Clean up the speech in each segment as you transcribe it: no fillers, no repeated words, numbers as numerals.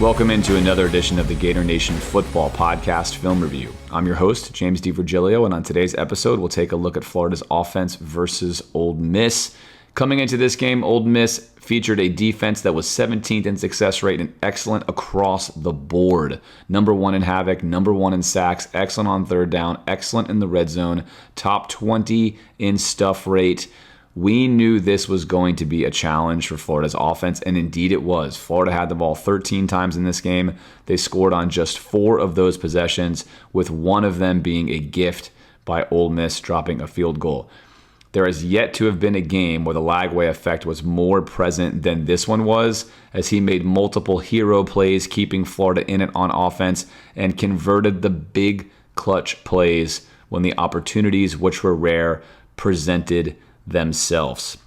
Welcome into another edition of the Gator Nation Football Podcast Film Review. I'm your host, James DiVirgilio, and on today's episode, we'll take a look at Florida's offense versus Ole Miss. Coming into this game, Ole Miss featured a defense that was 17th in success rate and excellent across the board. Number 1 in havoc, number 1 in sacks, excellent on third down, excellent in the red zone, top 20 in stuff rate. We knew this was going to be a challenge for Florida's offense, and indeed it was. Florida had the ball 13 times in this game. They scored on just 4 of those possessions, with one of them being a gift by Ole Miss dropping a field goal. There has yet to have been a game where the Lagway effect was more present than this one was, as he made multiple hero plays, keeping Florida in it on offense, and converted the big clutch plays when the opportunities, which were rare, presented themselves.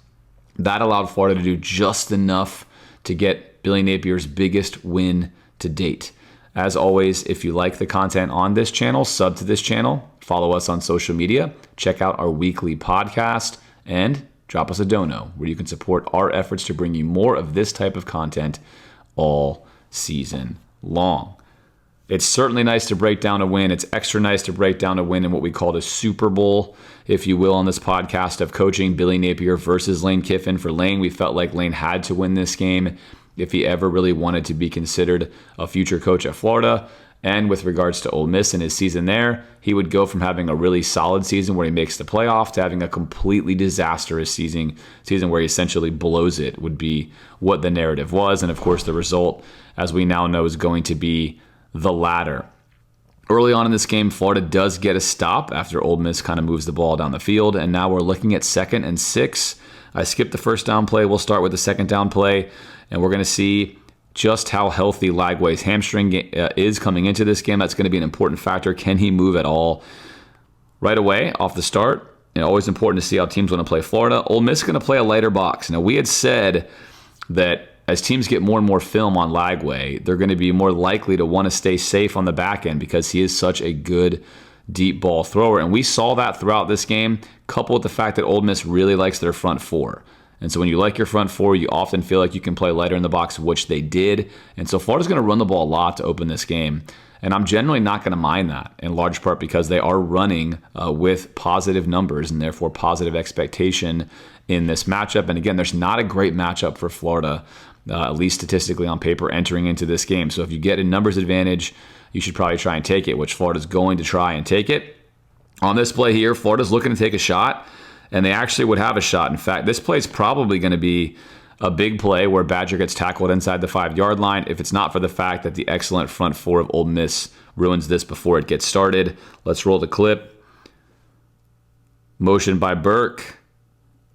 That allowed Florida to do just enough to get Billy Napier's biggest win to date. As always, if you like the content on this channel, sub to this channel, follow us on social media, check out our weekly podcast, and drop us a dono where you can support our efforts to bring you more of this type of content all season long. It's certainly nice to break down a win. It's extra nice to break down a win in what we call a Super Bowl, if you will, on this podcast of coaching Billy Napier versus Lane Kiffin. For Lane, we felt like Lane had to win this game if he ever really wanted to be considered a future coach at Florida. And with regards to Ole Miss and his season there, he would go from having a really solid season where he makes the playoff to having a completely disastrous season where he essentially blows it, would be what the narrative was. And of course, the result, as we now know, is going to be the latter. Early on in this game, Florida does get a stop after Ole Miss kind of moves the ball down the field, and now we're looking at 2nd and 6. I skipped the first down play. We'll start with the second down play, and we're going to see just how healthy Lagway's hamstring is coming into this game. That's going to be an important factor. Can he move at all? Right away, off the start, always important to see how teams want to play Florida. Ole Miss is going to play a lighter box. Now, we had said that as teams get more and more film on Lagway, they're going to be more likely to want to stay safe on the back end because he is such a good deep ball thrower. And we saw that throughout this game, coupled with the fact that Ole Miss really likes their front four. And so when you like your front four, you often feel like you can play lighter in the box, which they did. And so Florida's going to run the ball a lot to open this game. And I'm generally not going to mind that, in large part because they are running with positive numbers and therefore positive expectation in this matchup. And again, there's not a great matchup for Florida, at least statistically on paper, entering into this game. So if you get a numbers advantage, you should probably try and take it, which Florida's going to try and take it. On this play here, Florida's looking to take a shot, and they actually would have a shot. In fact, this play is probably going to be a big play where Badger gets tackled inside the 5-yard line, if it's not for the fact that the excellent front four of Ole Miss ruins this before it gets started. Let's roll the clip. Motion by Burke.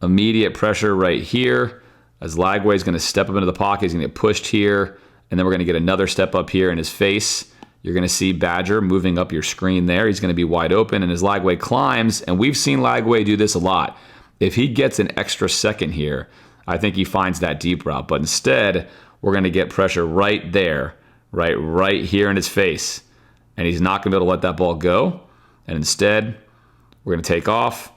Immediate pressure right here, as Lagway is going to step up into the pocket. He's going to get pushed here, and then we're going to get another step up here in his face. You're going to see Badger moving up your screen there. He's going to be wide open, and as Lagway climbs, and we've seen Lagway do this a lot, if he gets an extra second here, I think he finds that deep route. But instead, we're going to get pressure right there, right here in his face, and he's not going to be able to let that ball go. And instead, we're going to take off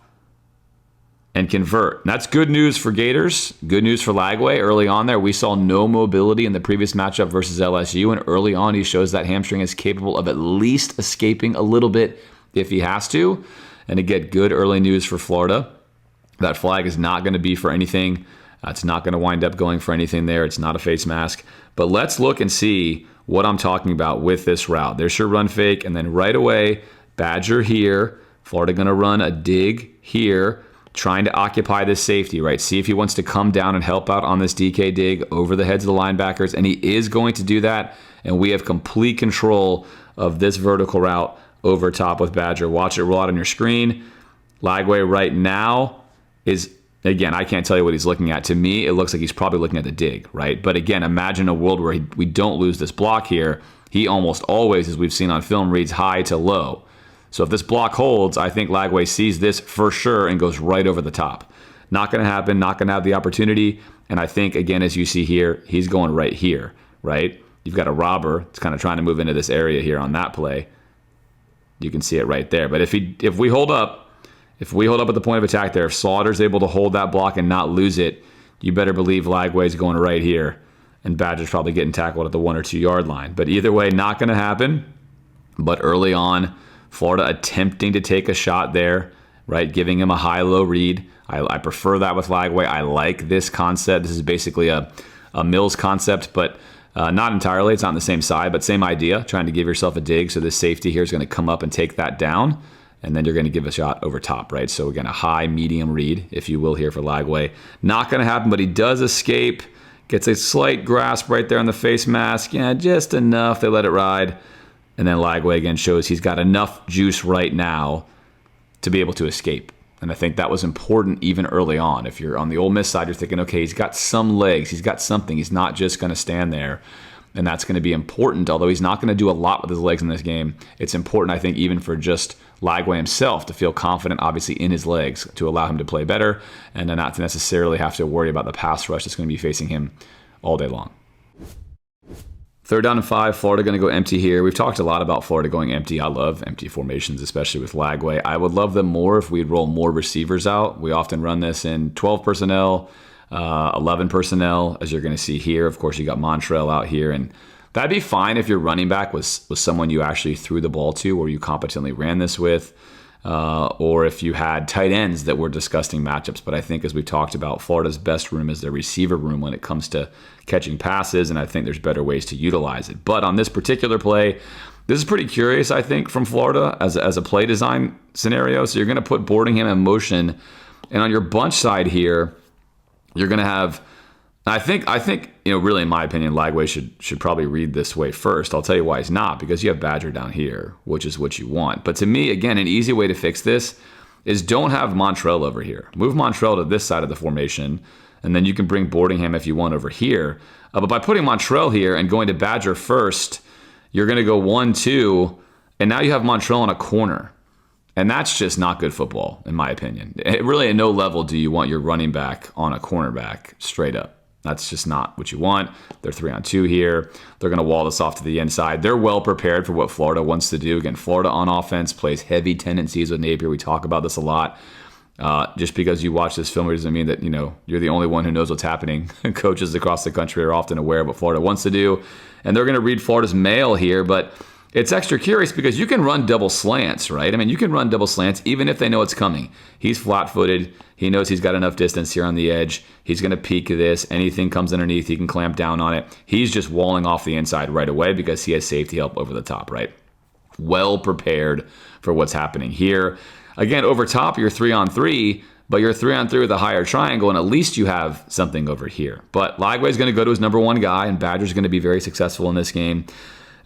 and convert. And that's good news for Gators. Good news for Lagway. Early on there, we saw no mobility in the previous matchup versus LSU, and early on he shows that hamstring is capable of at least escaping a little bit if he has to. And again, good early news for Florida. That flag is not going to be for anything. It's not going to wind up going for anything there. It's not a face mask. But let's look and see what I'm talking about with this route. There's your run fake, and then right away, Badger here. Florida going to run a dig here, trying to occupy this safety, right? See if he wants to come down and help out on this DK dig over the heads of the linebackers, and he is going to do that, and we have complete control of this vertical route over top with Badger. Watch it roll out on your screen. Lagway right now is, again, I can't tell you what he's looking at. To me, it looks like he's probably looking at the dig, right? But again, imagine a world where we don't lose this block here. He almost always, as we've seen on film, reads high to low. So if this block holds, I think Lagway sees this for sure and goes right over the top. Not going to happen, not going to have the opportunity. And I think, again, as you see here, he's going right here, right? You've got a robber. It's kind of trying to move into this area here on that play. You can see it right there. But if we hold up at the point of attack there, if Slaughter's able to hold that block and not lose it, you better believe Lagway's going right here and Badger's probably getting tackled at the 1 or 2 yard line. But either way, not going to happen. But early on, Florida attempting to take a shot there, right? Giving him a high-low read. I prefer that with Lagway. I like this concept. This is basically a Mills concept, but not entirely. It's not on the same side, but same idea. Trying to give yourself a dig. So this safety here is going to come up and take that down, and then you're going to give a shot over top, right? So again, a high, medium read, if you will, here for Lagway. Not going to happen, but he does escape. Gets a slight grasp right there on the face mask. Yeah, just enough. They let it ride. And then Lagway again shows he's got enough juice right now to be able to escape. And I think that was important even early on. If you're on the Ole Miss side, you're thinking, okay, he's got some legs. He's got something. He's not just going to stand there. And that's going to be important. Although he's not going to do a lot with his legs in this game, it's important, I think, even for just Lagway himself to feel confident, obviously, in his legs to allow him to play better and then not to necessarily have to worry about the pass rush that's going to be facing him all day long. 3rd down and 5, Florida going to go empty here. We've talked a lot about Florida going empty. I love empty formations, especially with Lagway. I would love them more if we'd roll more receivers out. We often run this in 12 personnel, 11 personnel, as you're going to see here. Of course, you got Montrell out here, and that'd be fine if your running back was someone you actually threw the ball to or you competently ran this with, or if you had tight ends that were disgusting matchups. But I think, as we've talked about, Florida's best room is their receiver room when it comes to catching passes, and I think there's better ways to utilize it. But on this particular play, this is pretty curious, I think, from Florida as a play design scenario. So you're going to put Boardingham in motion, and on your bunch side here, you're going to have, I think, really, in my opinion, Lagway should probably read this way first. I'll tell you why he's not, because you have Badger down here, which is what you want. But to me, again, an easy way to fix this is don't have Montrell over here. Move Montrell to this side of the formation, and then you can bring Boardingham if you want over here. But by putting Montrell here and going to Badger first, you're going to go 1-2, and now you have Montrell on a corner. And that's just not good football, in my opinion. Really, at no level do you want your running back on a cornerback straight up. That's just not what you want. They're 3-on-2 here. They're going to wall this off to the inside. They're well prepared for what Florida wants to do. Again, Florida on offense plays heavy tendencies with Napier. We talk about this a lot. Just because you watch this film doesn't mean that you're the only one who knows what's happening. Coaches across the country are often aware of what Florida wants to do, and they're going to read Florida's mail here. But it's extra curious because you can run double slants, right? I mean, you can run double slants even if they know it's coming. He's flat-footed. He knows he's got enough distance here on the edge. He's going to peek this. Anything comes underneath, he can clamp down on it. He's just walling off the inside right away because he has safety help over the top, right? Well prepared for what's happening here. Again, over top, you're 3-on-3, but you're 3-on-3 with a higher triangle, and at least you have something over here. But Lagway's going to go to his number one guy, and Badger's going to be very successful in this game.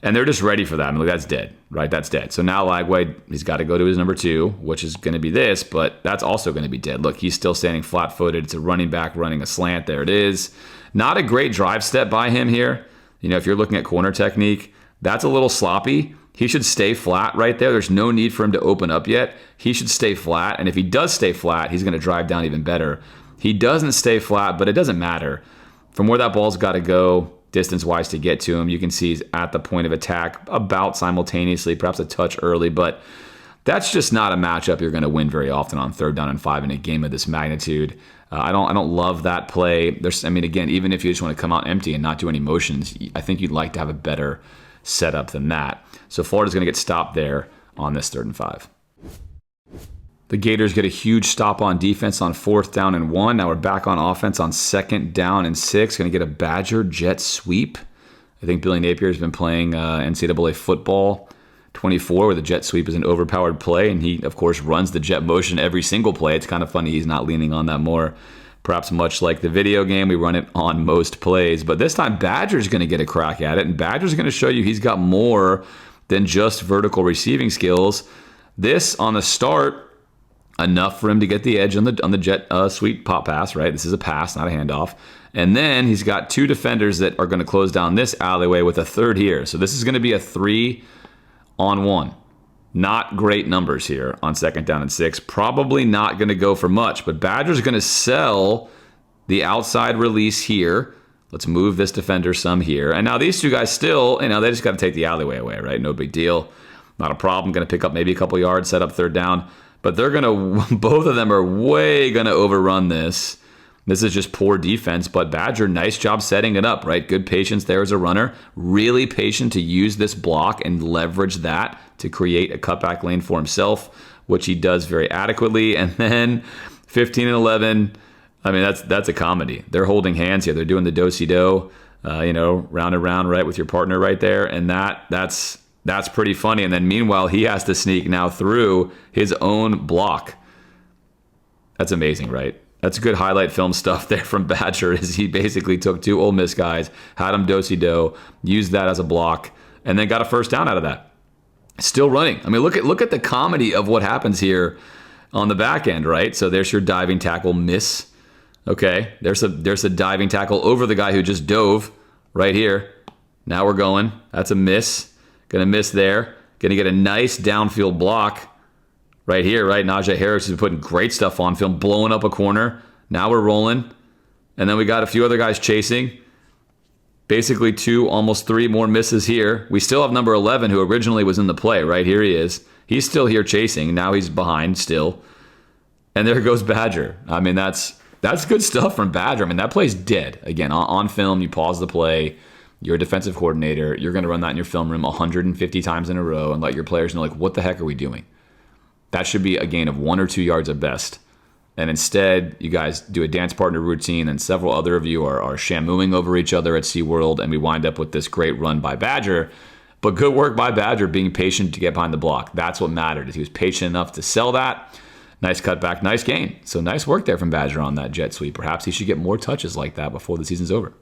And they're just ready for that. I mean, that's dead, right? That's dead. So now Lagway, he's got to go to his number 2, which is going to be this, but that's also going to be dead. Look, he's still standing flat-footed. It's a running back running a slant. There it is. Not a great drive step by him here. If you're looking at corner technique, that's a little sloppy. He should stay flat right there. There's no need for him to open up yet. He should stay flat, and if he does stay flat, he's going to drive down even better. He doesn't stay flat, but it doesn't matter. From where that ball's got to go, distance-wise to get to him, you can see he's at the point of attack about simultaneously, perhaps a touch early, but that's just not a matchup you're going to win very often on 3rd down and 5 in a game of this magnitude. I don't love that play. Again, even if you just want to come out empty and not do any motions, I think you'd like to have a better setup than that. So Florida's going to get stopped there on this 3rd and 5. The Gators get a huge stop on defense on 4th down and 1. Now we're back on offense on 2nd down and 6. Going to get a Badger jet sweep. I think Billy Napier has been playing NCAA football 24, where the jet sweep is an overpowered play, and he, of course, runs the jet motion every single play. It's kind of funny he's not leaning on that more. Perhaps much like the video game, we run it on most plays. But this time, Badger's going to get a crack at it, and Badger's going to show you he's got more than just vertical receiving skills. This, on the start, enough for him to get the edge on the jet sweep pop pass, right? This is a pass, not a handoff. And then he's got 2 defenders that are going to close down this alleyway with a 3rd here. So this is going to be a 3-on-1. Not great numbers here on 2nd down and 6. Probably not going to go for much, but Badger's going to sell the outside release here. Let's move this defender some here. And now these 2 guys still, they just got to take the alleyway away, right? No big deal. Not a problem. Going to pick up maybe a couple yards, set up 3rd down. But they're going to, both of them are way going to overrun this. This is just poor defense, but Badger, nice job setting it up, right? Good patience there as a runner. Really patient to use this block and leverage that to create a cutback lane for himself, which he does very adequately. And then 15 and 11, I mean, that's a comedy. They're holding hands here. They're doing the do-si-do, round and round, right, with your partner right there. And that's pretty funny. And then meanwhile, he has to sneak now through his own block. That's amazing, right? That's good highlight film stuff there from Badger, is he basically took two Ole Miss guys, had them do-si-do, used that as a block, and then got a first down out of that. Still running. I mean, look at the comedy of what happens here on the back end, right? So there's your diving tackle miss. Okay, there's a diving tackle over the guy who just dove right here. Now we're going. That's a miss. Gonna miss there. Gonna get a nice downfield block right here, right? Najee Harris is putting great stuff on film, blowing up a corner. Now we're rolling. And then we got a few other guys chasing. Basically 2, almost 3 more misses here. We still have number 11, who originally was in the play, right? Here he is. He's still here chasing. Now he's behind still. And there goes Badger. I mean, that's good stuff from Badger. I mean, that play's dead. Again, on film, you pause the play. You're a defensive coordinator. You're going to run that in your film room 150 times in a row and let your players know, like, what the heck are we doing? That should be a gain of 1 or 2 yards at best. And instead, you guys do a dance partner routine, and several other of you are shampooing over each other at SeaWorld, and we wind up with this great run by Badger. But good work by Badger being patient to get behind the block. That's what mattered. He was patient enough to sell that. Nice cutback, nice gain. So nice work there from Badger on that jet sweep. Perhaps he should get more touches like that before the season's over.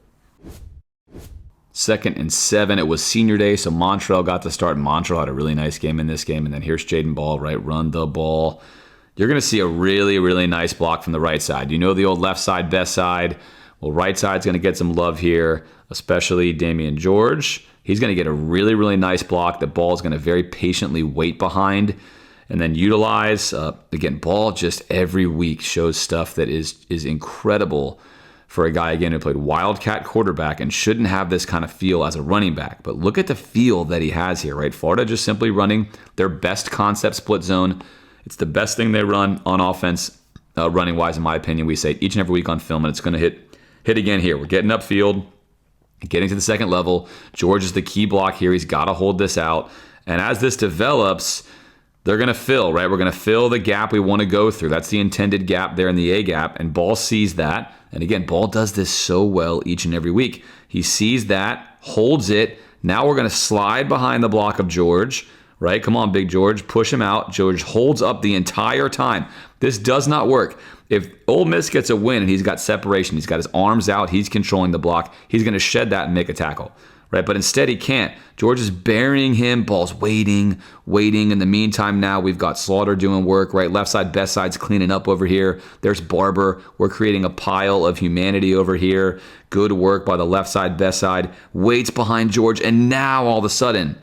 2nd and 7. It was senior day, so Montrell got to start. Montrell had a really nice game in this game. And then here's Jaden Ball, right? Run the ball. You're going to see a really, really nice block from the right side. You know the old left side, best side. Well, right side's going to get some love here, especially Damian George. He's going to get a really, really nice block. The ball is going to very patiently wait behind and then utilize. Again, Ball just every week shows stuff that is incredible for a guy, again, who played Wildcat quarterback and shouldn't have this kind of feel as a running back. But look at the feel that he has here, right? Florida just simply running their best concept split zone. It's the best thing they run on offense, running-wise, in my opinion. We say it each and every week on film, and it's going to hit again here. We're getting upfield, getting to the second level. George is the key block here. He's got to hold this out. And as this develops, they're going to fill, right? We're going to fill the gap we want to go through. That's the intended gap there in the A gap, and Ball sees that. And again, Ball does this so well each and every week. He sees that, holds it. Now we're going to slide behind the block of George, right? Come on, Big George. Push him out. George holds up the entire time. This does not work. If Ole Miss gets a win and he's got separation, he's got his arms out, he's controlling the block, he's going to shed that and make a tackle, right? But instead he can't. George is burying him. Ball's waiting. In the meantime, now we've got Slaughter doing work, right? Left side, best side's cleaning up over here. There's Barber. We're creating a pile of humanity over here. Good work by the left side, best side. Waits behind George, and now all of a sudden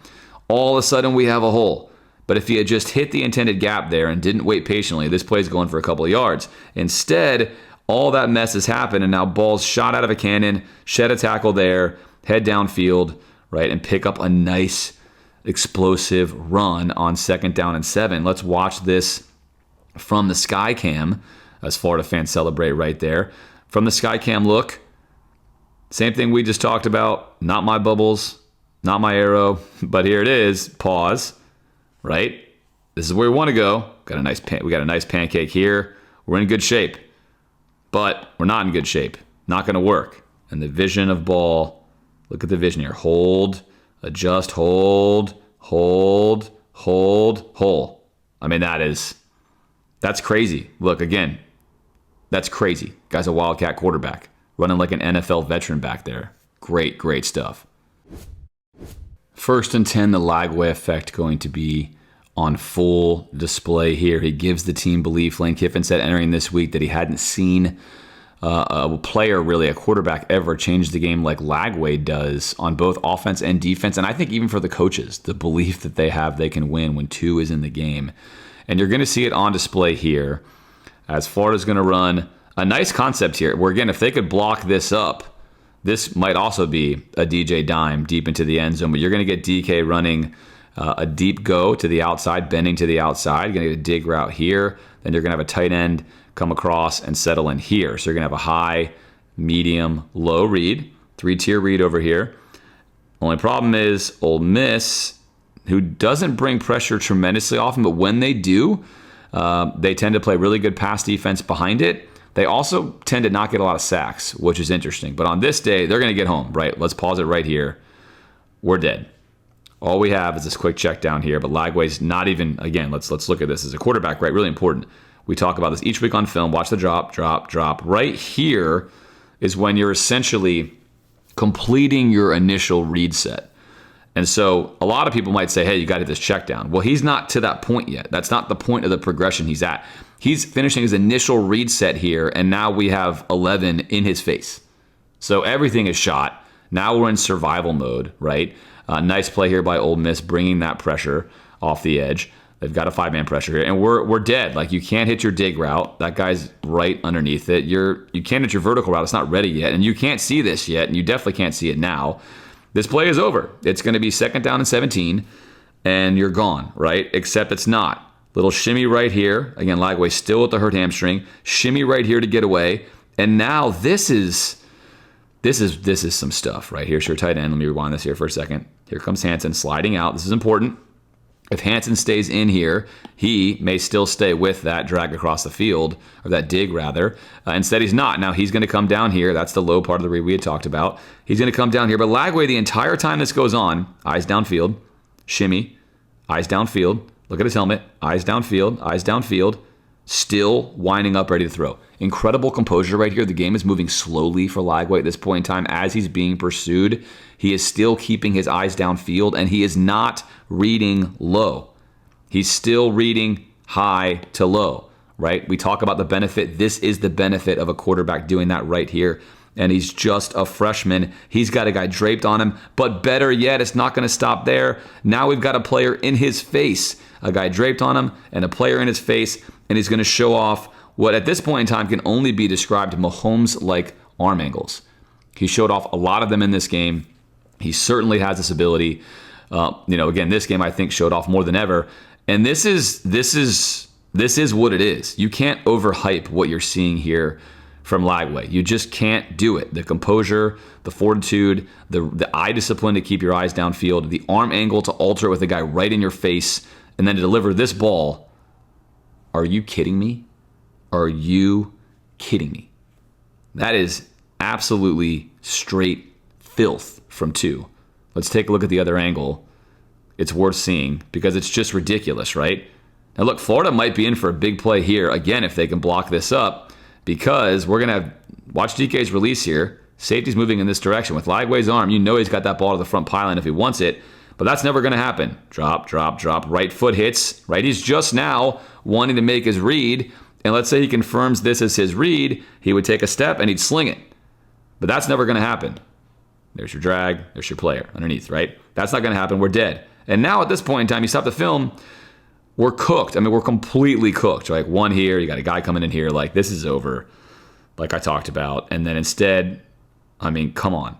we have a hole. But if he had just hit the intended gap there and didn't wait patiently, this play's going for a couple of yards. Instead, all that mess has happened, and now Ball's shot out of a cannon, shed a tackle there, head downfield, right, and pick up a nice explosive run on 2nd down and 7. Let's watch this from the sky cam, as Florida fans celebrate right there. From the sky cam look, same thing we just talked about. Not my bubbles, not my arrow, but here it is. Pause, right? This is where we want to go. We got a nice pancake here. We're in good shape, but we're not in good shape. Not going to work. And the vision of Ball, look at the vision here. Hold, adjust, hold. I mean, that's crazy. Look, again, that's crazy. Guy's a Wildcat quarterback, running like an NFL veteran back there. Great stuff. 1st and 10, the Lagway effect going to be on full display here. He gives the team belief. Lane Kiffin said entering this week that he hadn't seen a player, really a quarterback, ever change the game like Lagway does on both offense and defense. And I think even for the coaches, the belief that they have they can win when 2 is in the game. And you're going to see it on display here as Florida's going to run a nice concept here where, again, if they could block this up, this might also be a DJ dime deep into the end zone. But you're going to get DK running a deep go to the outside, bending to the outside. You're going to get a dig route here. Then you're going to have a tight end come across and settle in here. So you're going to have a high, medium, low read, 3-tier read over here. Only problem is Ole Miss, who doesn't bring pressure tremendously often, but when they do, they tend to play really good pass defense behind it. They also tend to not get a lot of sacks, which is interesting. But on this day, they're going to get home, right? Let's pause it right here. We're dead. All we have is this quick check down here, but Lagway's not even, again, let's look at this as a quarterback, right? Really important. We talk about this each week on film. Watch the drop, drop, drop. Right here is when you're essentially completing your initial read set. And so a lot of people might say, hey, you got to hit this check down. Well, he's not to that point yet. That's not the point of the progression he's at. He's finishing his initial read set here, and now we have 11 in his face. So everything is shot. Now we're in survival mode, right? Nice play here by Ole Miss, bringing that pressure off the edge. They've got a 5-man pressure here, and we're dead. Like, you can't hit your dig route. That guy's right underneath it. You can't hit your vertical route. It's not ready yet, and you can't see this yet, and you definitely can't see it now. This play is over. It's going to be 2nd down and 17, and you're gone, right? Except it's not. Little shimmy right here. Again, Lagway still with the hurt hamstring. Shimmy right here to get away, and now this is some stuff, right? Here's your tight end. Let me rewind this here for a second. Here comes Hansen sliding out. This is important. If Hansen stays in here, he may still stay with that drag across the field, or that dig rather. Instead, he's not. Now he's going to come down here. That's the low part of the read we had talked about. He's going to come down here. But Lagway, the entire time this goes on, eyes downfield, shimmy, eyes downfield. Look at his helmet, eyes downfield, still winding up, ready to throw. Incredible composure right here. The game is moving slowly for Lagway at this point in time. As he's being pursued, he is still keeping his eyes downfield, and he is not reading low. He's still reading high to low, right? We talk about the benefit. This is the benefit of a quarterback doing that right here. And he's just a freshman. He's got a guy draped on him. But better yet, it's not going to stop there. Now we've got a player in his face, a guy draped on him, and a player in his face, and he's going to show off what at this point in time can only be described Mahomes-like arm angles. He showed off a lot of them in this game. He certainly has this ability. Again, this game I think showed off more than ever. And this is what it is. You can't overhype what you're seeing here from Lagway. You just can't do it. The composure, the fortitude, the eye discipline to keep your eyes downfield, the arm angle to alter it with a guy right in your face, and then to deliver this ball. Are you kidding me? Are you kidding me? That is absolutely straight filth from 2. Let's take a look at the other angle. It's worth seeing because it's just ridiculous, right? Now look, Florida might be in for a big play here, again, if they can block this up, because we're going to watch DK's release here. Safety's moving in this direction. With Lagway's arm, you know he's got that ball to the front pylon if he wants it, but that's never going to happen. Drop, drop, drop. Right foot hits, right? He's just now wanting to make his read, and let's say he confirms this as his read, he would take a step and he'd sling it. But that's never going to happen. There's your drag, there's your player underneath, right? That's not going to happen. We're dead. And now at this point in time, you stop the film, we're cooked. I mean, we're completely cooked, right? One here, you got a guy coming in here, like this is over, like I talked about. And then instead, I mean, come on.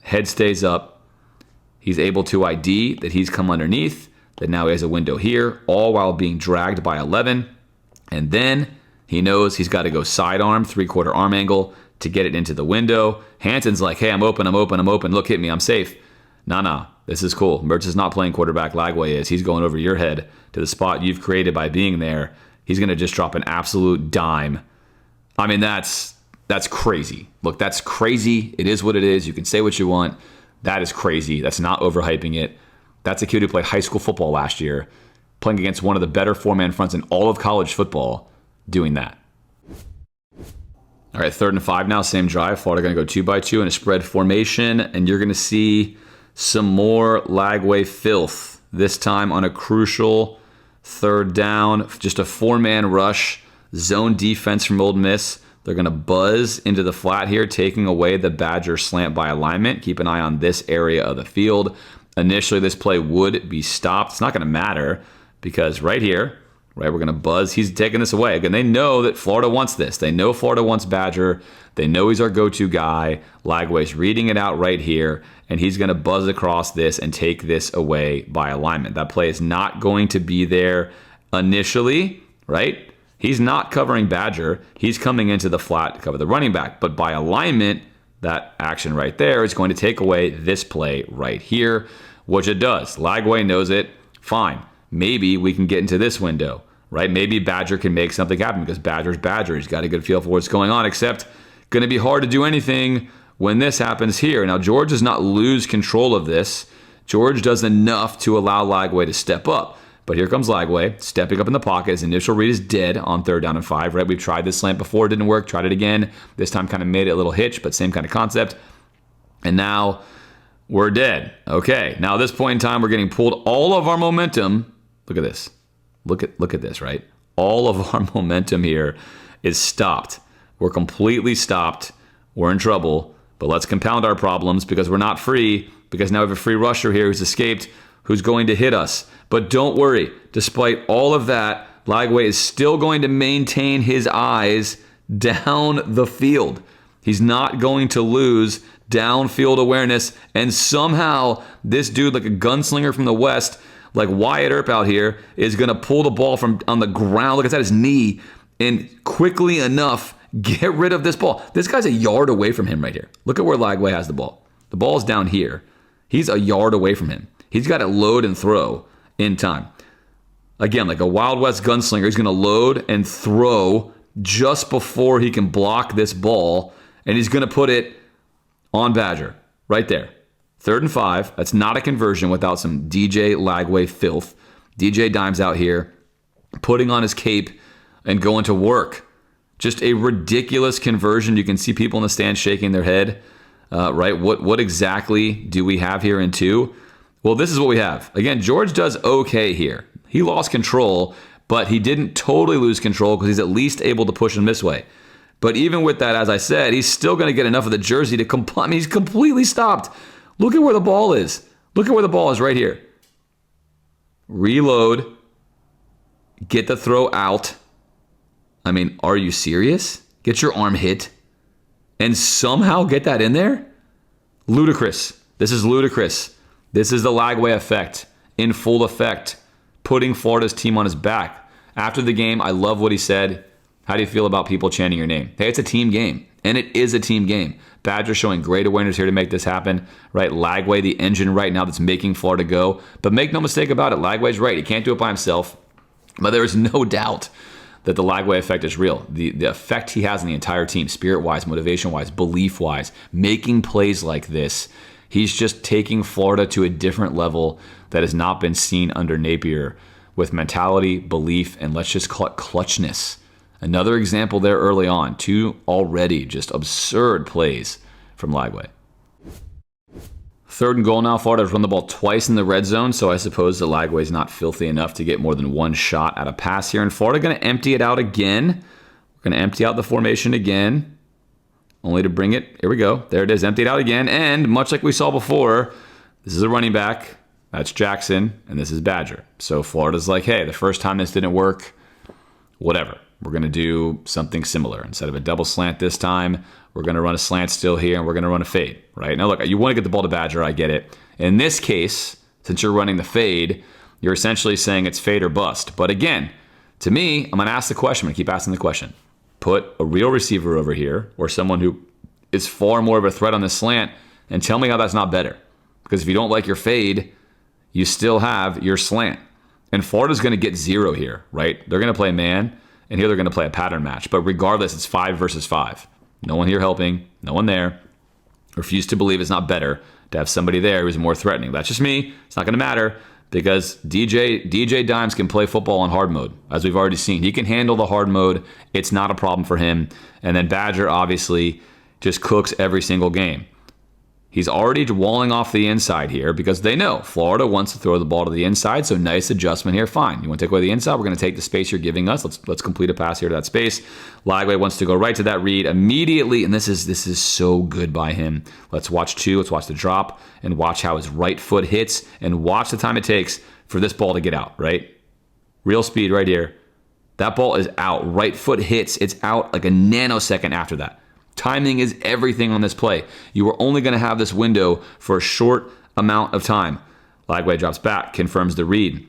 Head stays up. He's able to ID that he's come underneath, that now he has a window here, all while being dragged by 11. And then he knows he's got to go sidearm, 3/4 arm angle to get it into the window. Hansen's like, hey, I'm open. Look, hit me, I'm safe. Nah, this is cool. Mertz is not playing quarterback. Lagway is. He's going over your head to the spot you've created by being there. He's going to just drop an absolute dime. I mean, that's crazy. Look, that's crazy. It is what it is. You can say what you want. That is crazy. That's not overhyping it. That's a kid who played high school football last year, playing against one of the better 4-man fronts in all of college football, doing that. All right, 3rd and 5 now, same drive. Florida going to go 2-by-2 in a spread formation, and you're going to see some more Lagway filth, this time on a crucial 3rd down. Just a 4-man rush, zone defense from Ole Miss. They're going to buzz into the flat here, taking away the Badger slant by alignment. Keep an eye on this area of the field. Initially, this play would be stopped. It's not going to matter because right here, right? We're going to buzz. He's taking this away. Again, they know that Florida wants this. They know Florida wants Badger. They know he's our go-to guy. Lagway's reading it out right here, and he's going to buzz across this and take this away by alignment. That play is not going to be there initially, right? He's not covering Badger. He's coming into the flat to cover the running back. But by alignment, that action right there is going to take away this play right here, which it does. Lagway knows it. Fine. Maybe we can get into this window, right? Maybe Badger can make something happen because Badger's Badger. He's got a good feel for what's going on, except going to be hard to do anything when this happens here. Now, George does not lose control of this. George does enough to allow Lagway to step up. But here comes Lagway, stepping up in the pocket. His initial read is dead on 3rd down and 5, right? We've tried this slant before. It didn't work. Tried it again. This time kind of made it a little hitch, but same kind of concept. And now we're dead. Okay, now at this point in time, we're getting pulled all of our momentum. Look at this. Look at this, right? All of our momentum here is stopped. We're completely stopped. We're in trouble. But let's compound our problems because we're not free, because now we have a free rusher here who's escaped, who's going to hit us. But don't worry. Despite all of that, Lagway is still going to maintain his eyes down the field. He's not going to lose downfield awareness. And somehow, this dude, like a gunslinger from the West, like Wyatt Earp out here, is going to pull the ball from on the ground. Look, it's at his knee. And quickly enough, get rid of this ball. This guy's a yard away from him right here. Look at where Lagway has the ball. The ball's down here. He's a yard away from him. He's got to load and throw in time. Again, like a Wild West gunslinger, he's going to load and throw just before he can block this ball, and he's going to put it on Badger right there. 3rd and 5. That's not a conversion without some DJ Lagway filth. DJ Dimes out here putting on his cape and going to work. Just a ridiculous conversion. You can see people in the stands shaking their head. Right? What exactly do we have here in 2? Well, this is what we have. Again, George does okay here. He lost control, but he didn't totally lose control because he's at least able to push him this way. But even with that, as I said, he's still going to get enough of the jersey to he's completely stopped. Look at where the ball is. Look at where the ball is right here. Reload. Get the throw out. I mean, are you serious? Get your arm hit and somehow get that in there? Ludicrous. This is ludicrous. This is the Lagway effect in full effect, putting Florida's team on his back. After the game, I love what he said. How do you feel about people chanting your name? Hey, it's a team game, and it is a team game. Badger showing great awareness here to make this happen, right? Lagway, the engine right now that's making Florida go. But make no mistake about it, Lagway's right. He can't do it by himself. But there is no doubt that the Lagway effect is real. The effect he has on the entire team, spirit-wise, motivation-wise, belief-wise, making plays like this. He's just taking Florida to a different level that has not been seen under Napier with mentality, belief, and let's just call it clutchness. Another example there early on. 2 already just absurd plays from Lagway. 3rd and goal now. Florida's run the ball twice in the red zone, so I suppose the Lagway's not filthy enough to get more than one shot at a pass here. And Florida going to empty it out again. We're going to empty out the formation again. Only to bring it, here we go. There it is, emptied out again. And much like we saw before, this is a running back. That's Jackson, and this is Badger. So Florida's like, hey, the first time this didn't work, whatever. We're going to do something similar. Instead of a double slant this time, we're going to run a slant still here, and we're going to run a fade, right? Now, look, you want to get the ball to Badger, I get it. In this case, since you're running the fade, you're essentially saying it's fade or bust. But again, to me, I'm going to ask the question. I'm going to keep asking the question. Put a real receiver over here or someone who is far more of a threat on the slant and tell me how that's not better. Because if you don't like your fade, you still have your slant. And Florida's going to get 0 here, right? They're going to play man, and here they're going to play a pattern match. But regardless, it's 5 versus 5. No one here helping, no one there. Refuse to believe it's not better to have somebody there who's more threatening. That's just me. It's not going to matter. Because DJ Dimes can play football on hard mode, as we've already seen. He can handle the hard mode. It's not a problem for him. And then Badger obviously just cooks every single game. He's already walling off the inside here because they know Florida wants to throw the ball to the inside, so nice adjustment here. Fine. You want to take away the inside? We're going to take the space you're giving us. Let's complete a pass here to that space. Lagway wants to go right to that read immediately, and this is so good by him. Let's watch 2. Let's watch the drop and watch how his right foot hits and watch the time it takes for this ball to get out, right? Real speed right here. That ball is out. Right foot hits. It's out like a nanosecond after that. Timing is everything on this play. You are only going to have this window for a short amount of time. Lagway drops back, confirms the read.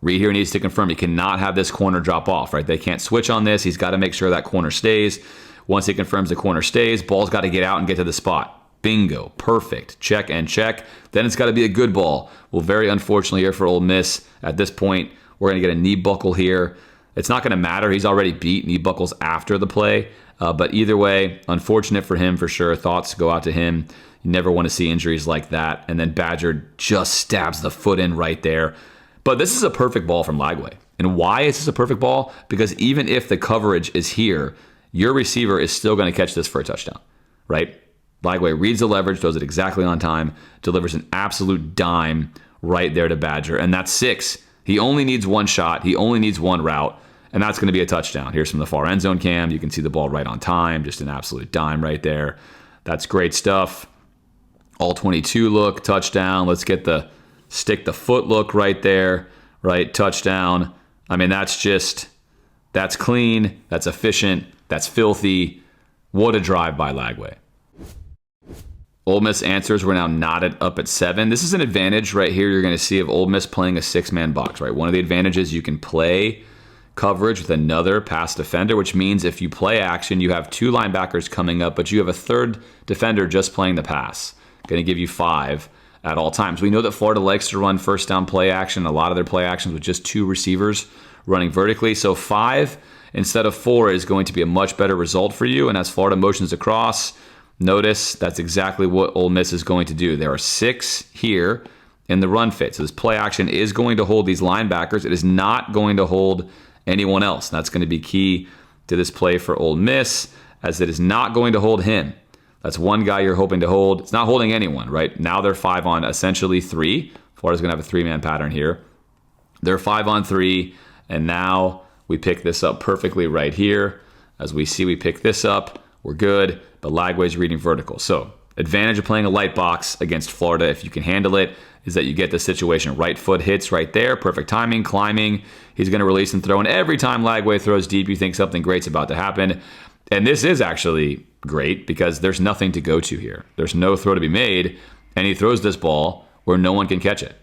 Reed here needs to confirm. He cannot have this corner drop off, right? They can't switch on this. He's got to make sure that corner stays. Once he confirms the corner stays, ball's got to get out and get to the spot. Bingo. Perfect. Check and check. Then it's got to be a good ball. Well, very unfortunately here for Ole Miss, at this point, we're going to get a knee buckle here. It's not going to matter. He's already beat knee buckles after the play. But either way, unfortunate for him for sure. Thoughts go out to him. You never want to see injuries like that. And then Badger just stabs the foot in right there. But this is a perfect ball from Lagway. And why is this a perfect ball? Because even if the coverage is here, your receiver is still going to catch this for a touchdown, right? Lagway reads the leverage, throws it exactly on time, delivers an absolute dime right there to Badger. And that's 6. He only needs one shot. He only needs one route. And that's going to be a touchdown. Here's from the far end zone cam. You can see the ball right on time. Just an absolute dime right there. That's great stuff. All 22 look, touchdown. Let's get the stick the foot look right there, right? Touchdown. I mean, that's clean. That's efficient. That's filthy. What a drive by Lagway. Ole Miss answers. We're now knotted up at 7. This is an advantage right here you're going to see of Ole Miss playing a 6-man box, right? One of the advantages, you can play coverage with another pass defender, which means if you play action, you have 2 linebackers coming up, but you have a 3rd defender just playing the pass. Going to give you 5 at all times. We know that Florida likes to run first down play action, a lot of their play actions with just 2 receivers running vertically. So 5 instead of 4 is going to be a much better result for you. And as Florida motions across, notice that's exactly what Ole Miss is going to do. There are 6 here in the run fit. So this play action is going to hold these linebackers. It is not going to hold anyone else. And that's going to be key to this play for Ole Miss, as it is not going to hold him. That's one guy you're hoping to hold. It's not holding anyone, right? Now they're 5 on essentially 3. Florida's going to have a 3-man pattern here. They're 5 on 3, and now we pick this up perfectly right here. As we see, we pick this up. We're good, but Lagway's reading vertical. So advantage of playing a light box against Florida, if you can handle it, is that you get the situation. Right foot hits right there. Perfect timing, climbing. He's going to release and throw. And every time Lagway throws deep, you think something great's about to happen. And this is actually great because there's nothing to go to here. There's no throw to be made, and he throws this ball where no one can catch it,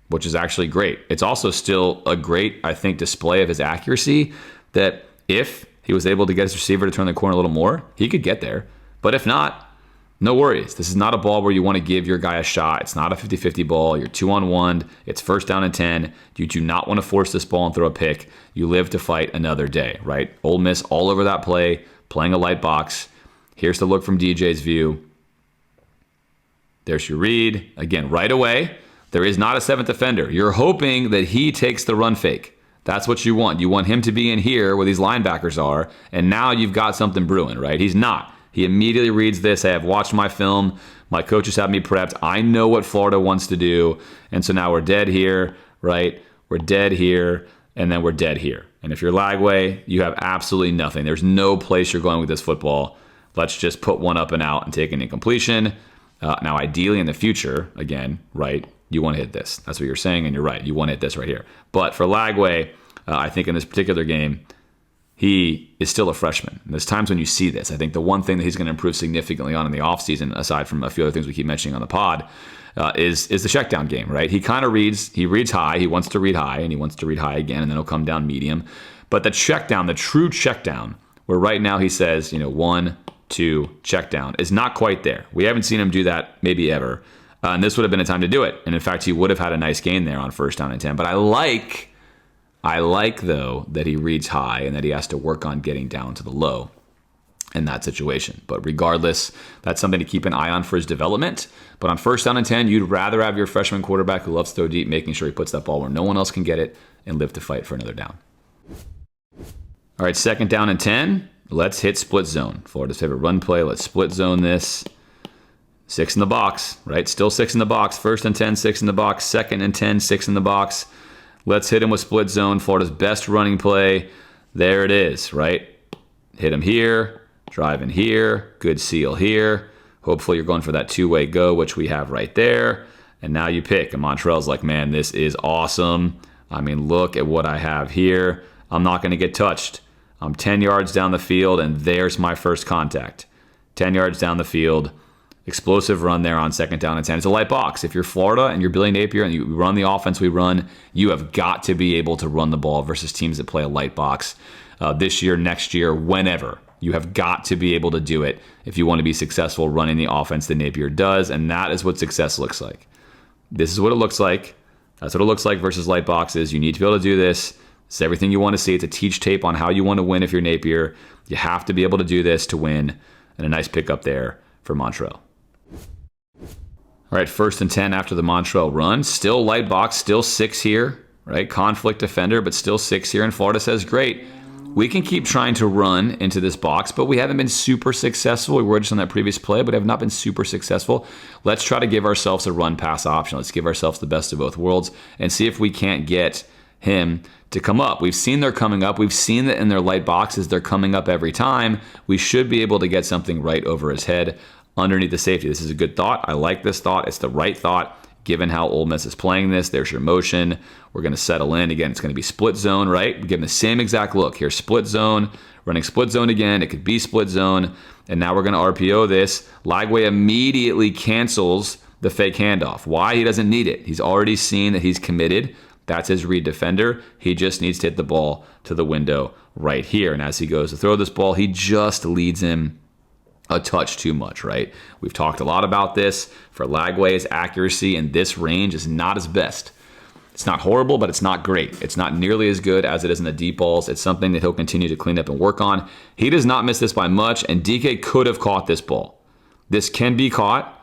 which is actually great. It's also still a great, I think, display of his accuracy, that if he was able to get his receiver to turn the corner a little more, he could get there. But if not, no worries. This is not a ball where you want to give your guy a shot. It's not a 50-50 ball. You're 2-on-1. It's first down and 10. You do not want to force this ball and throw a pick. You live to fight another day, right? Ole Miss all over that play, playing a light box. Here's the look from DJ's view. There's your read. Again, right away, there is not a 7th defender. You're hoping that he takes the run fake. That's what you want. You want him to be in here where these linebackers are, and now you've got something brewing, right? He's not. He immediately reads this. I have watched my film. My coaches have me prepped. I know what Florida wants to do, and so now we're dead here, right? We're dead here, and then we're dead here. And if you're Lagway, you have absolutely nothing. There's no place you're going with this football. Let's just put one up and out and take an incompletion. Now, ideally in the future, again, right, you want to hit this. That's what you're saying, and you're right. You want to hit this right here. But for Lagway, I think in this particular game, he is still a freshman. And there's times when you see this. I think the one thing that he's going to improve significantly on in the offseason, aside from a few other things we keep mentioning on the pod, is the check down game, right? He kind of reads high. He wants to read high, and he wants to read high again, and then he'll come down medium. But the check down, the true check down, where right now he says, 1, 2, check down, is not quite there. We haven't seen him do that maybe ever. And this would have been a time to do it. And in fact, he would have had a nice gain there on first down and 10. But I like though, that he reads high and that he has to work on getting down to the low in that situation. But regardless, that's something to keep an eye on for his development. But on first down and 10, you'd rather have your freshman quarterback who loves to throw deep, making sure he puts that ball where no one else can get it and live to fight for another down. All right, second down and 10. Let's hit split zone. Florida's favorite run play. Let's split zone this. 6 in the box, right? Still 6 in the box. First and 10, 6 in the box. Second and 10, 6 in the box. Let's hit him with split zone. Florida's best running play. There it is, right? Hit him here. Drive in here. Good seal here. Hopefully you're going for that 2-way go, which we have right there. And now you pick. And Montrell's like, man, this is awesome. I mean, look at what I have here. I'm not going to get touched. I'm 10 yards down the field, and there's my first contact. 10 yards down the field, explosive run there on 2nd down and 10. It's a light box. If you're Florida and you're Billy Napier and you run the offense we run, you have got to be able to run the ball versus teams that play a light box this year, next year, whenever. You have got to be able to do it if you want to be successful running the offense that Napier does, and that is what success looks like. This is what it looks like. That's what it looks like versus light boxes. You need to be able to do this. It's everything you want to see. It's a teach tape on how you want to win if you're Napier. You have to be able to do this to win, and a nice pickup there for Montrell. All right, 1st and 10 after the Montrell run. Still light box, still 6 here, right? Conflict defender, but still 6 here. And Florida says, great, we can keep trying to run into this box, but we haven't been super successful. We were just on that previous play, but have not been super successful. Let's try to give ourselves a run-pass option. Let's give ourselves the best of both worlds and see if we can't get him to come up. We've seen they're coming up. We've seen that in their light boxes, they're coming up every time. We should be able to get something right over his head underneath the safety. This is a good thought. I like this thought. It's the right thought given how Ole Miss is playing this. There's your motion. We're going to settle in. Again, it's going to be split zone, right? We're giving the same exact look. Here's split zone, running split zone again. It could be split zone. And now we're going to RPO this. Lagway immediately cancels the fake handoff. Why? He doesn't need it. He's already seen that he's committed. That's his read defender. He just needs to hit the ball to the window right here. And as he goes to throw this ball, he just leads him a touch too much, right? We've talked a lot about this. For Lagway's accuracy in this range is not his best. It's not horrible, but it's not great. It's not nearly as good as it is in the deep balls. It's something that he'll continue to clean up and work on. He does not miss this by much, and DK could have caught this ball. This can be caught.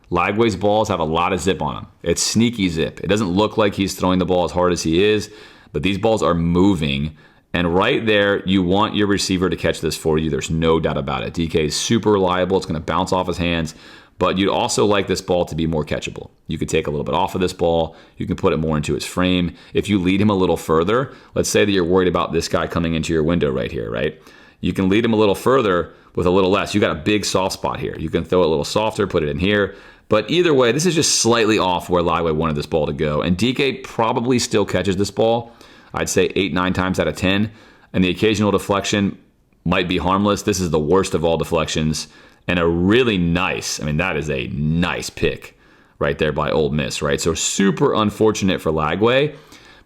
Lagway's balls have a lot of zip on them. It's sneaky zip. It doesn't look like he's throwing the ball as hard as he is, but these balls are moving. And right there, you want your receiver to catch this for you. There's no doubt about it. DK is super reliable. It's going to bounce off his hands. But you'd also like this ball to be more catchable. You could take a little bit off of this ball. You can put it more into his frame. If you lead him a little further, let's say that you're worried about this guy coming into your window right here, right? You can lead him a little further with a little less. You got a big soft spot here. You can throw it a little softer, put it in here. But either way, this is just slightly off where Lagway wanted this ball to go. And DK probably still catches this ball. I'd say 8-9 times out of 10. And the occasional deflection might be harmless. This is the worst of all deflections. And a really nice, I mean, that is a nice pick right there by Ole Miss, right? So super unfortunate for Lagway.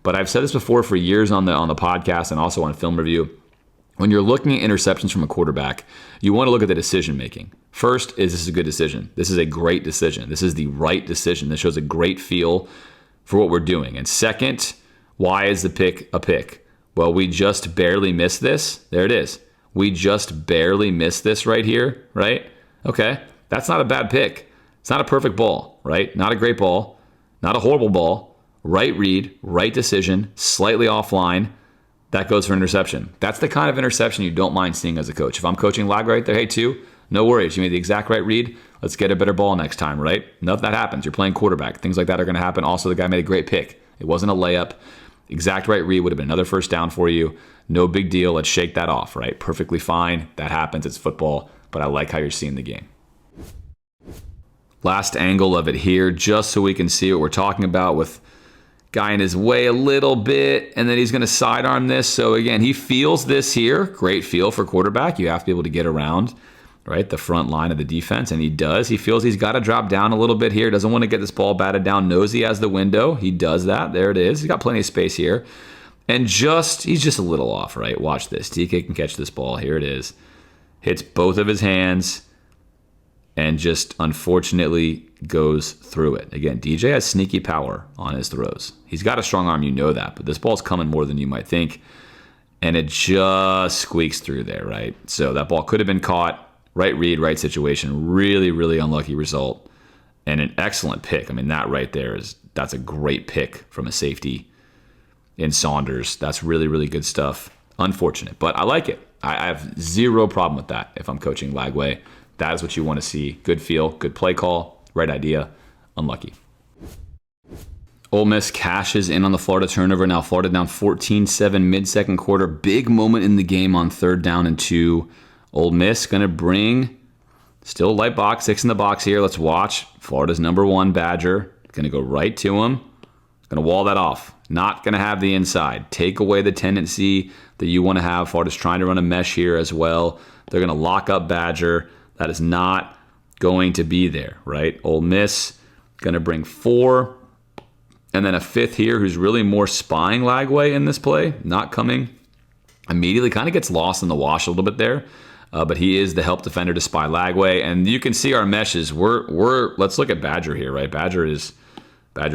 But I've said this before for years on the podcast and also on film review. When you're looking at interceptions from a quarterback, you want to look at the decision making. First, is this a good decision? This is a great decision. This is the right decision. This shows a great feel for what we're doing. And second, why is the pick a pick? Well, we just barely missed this. There it is. We just barely missed this right here, right? Okay, that's not a bad pick. It's not a perfect ball, right? Not a great ball, not a horrible ball. Right read, right decision, slightly offline. That goes for interception. That's the kind of interception you don't mind seeing as a coach. If I'm coaching Lagway right there, hey, no worries. You made the exact right read. Let's get a better ball next time, right? Enough that happens. You're playing quarterback. Things like that are going to happen. Also, the guy made a great pick. It wasn't a layup. Exact right read would have been another first down for you. No big deal. Let's shake that off, right? Perfectly fine. That happens. It's football. But I like how you're seeing the game. Last angle of it here, just so we can see what we're talking about with guy in his way a little bit, and then he's going to sidearm this. So again, he feels this here. Great feel for quarterback. You have to be able to get around, right, the front line of the defense, and he does. He feels he's got to drop down a little bit here. Doesn't want to get this ball batted down. Knows he has the window. He does that. There it is. He's got plenty of space here. And he's just a little off, right? Watch this. DK can catch this ball. Here it is. Hits both of his hands and just unfortunately goes through it. Again, DJ has sneaky power on his throws. He's got a strong arm, you know that, but this ball's coming more than you might think, and it just squeaks through there, right? So that ball could have been caught. Right read, right situation. Really, really unlucky result, and an excellent pick. I mean, that right there that's a great pick from a safety in Saunders. That's really, really good stuff. Unfortunate, but I like it. I have zero problem with that if I'm coaching Lagway. That is what you want to see. Good feel, good play call, right idea. Unlucky. Ole Miss cashes in on the Florida turnover. Now Florida down 14-7 mid-second quarter. Big moment in the game on 3rd down and 2. Ole Miss going to bring still light box, 6 in the box here. Let's watch. Florida's number 1 Badger. Going to go right to him. Going to wall that off. Not going to have the inside. Take away the tendency that you want to have. Florida's trying to run a mesh here as well. They're going to lock up Badger. That is not going to be there, right? Ole Miss going to bring 4. And then a 5th here who's really more spying Lagway in this play. Not coming immediately. Kind of gets lost in the wash a little bit there. But he is the help defender to spy Lagway. And you can see our meshes. Let's look at Badger here, right? Badger's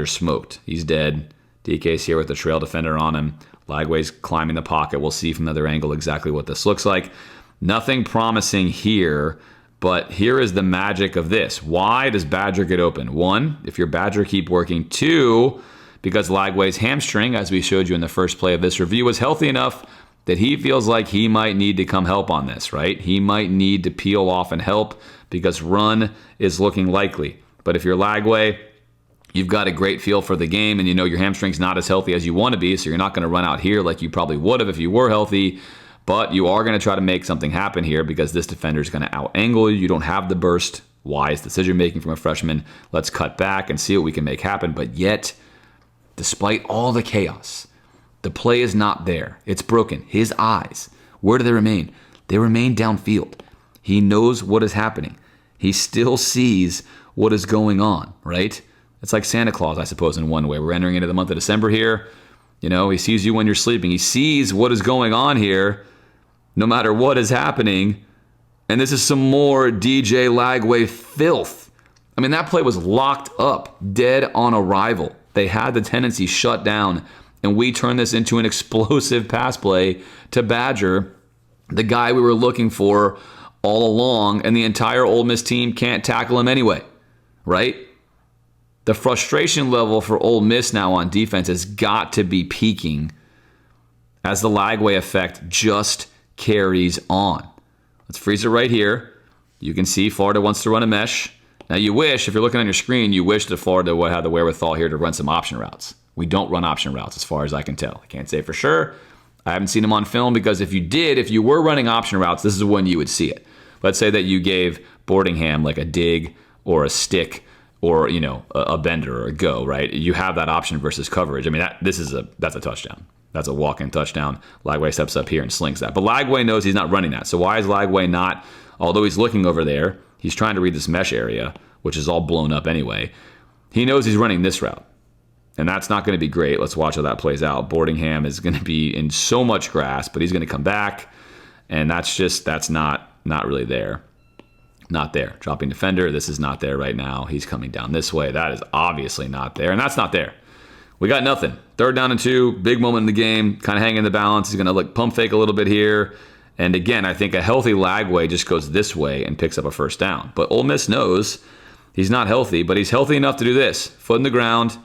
smoked. He's dead. DK's here with the trail defender on him. Lagway's climbing the pocket. We'll see from another angle exactly what this looks like. Nothing promising here, but here is the magic of this. Why does Badger get open? 1, if your Badger keep working. 2, because Lagway's hamstring, as we showed you in the first play of this review, was healthy enough that he feels like he might need to come help on this, right? He might need to peel off and help because run is looking likely. But if you're Lagway, you've got a great feel for the game and you know your hamstring's not as healthy as you want to be, so you're not going to run out here like you probably would have if you were healthy, but you are going to try to make something happen here because this defender is going to out-angle you. You don't have the burst. Wise decision-making from a freshman. Let's cut back and see what we can make happen. But yet, despite all the chaos, the play is not there. It's broken. His eyes, where do they remain? They remain downfield. He knows what is happening. He still sees what is going on, right? It's like Santa Claus, I suppose, in one way. We're entering into the month of December here. You know, he sees you when you're sleeping. He sees what is going on here, no matter what is happening. And this is some more DJ Lagway filth. I mean, that play was locked up, dead on arrival. They had the tendency shut down, and we turned this into an explosive pass play to Badger, the guy we were looking for all along, and the entire Ole Miss team can't tackle him anyway, right? The frustration level for Ole Miss now on defense has got to be peaking as the Lagway effect just carries on. Let's freeze it right here. You can see Florida wants to run a mesh. Now you wish, if you're looking on your screen, you wish that Florida would have the wherewithal here to run some option routes. We don't run option routes as far as I can tell. I can't say for sure. I haven't seen them on film because if you were running option routes, this is when you would see it. Let's say that you gave Boardingham like a dig or a stick or, you know, a bender or a go, right? You have that option versus coverage. I mean, that's a touchdown. That's a walk-in touchdown. Lagway steps up here and slings that. But Lagway knows he's not running that. So why is Lagway not, although he's looking over there, he's trying to read this mesh area, which is all blown up anyway. He knows he's running this route. And that's not going to be great. Let's watch how that plays out. Boardingham is going to be in so much grass, but he's going to come back. And that's not really there. Not there. Dropping defender. This is not there right now. He's coming down this way. That is obviously not there. And that's not there. We got nothing. 3rd down and 2. Big moment in the game. Kind of hanging the balance. He's going to pump fake a little bit here. And again, I think a healthy Lagway just goes this way and picks up a 1st down. But Ole Miss knows he's not healthy, but he's healthy enough to do this. Foot in the ground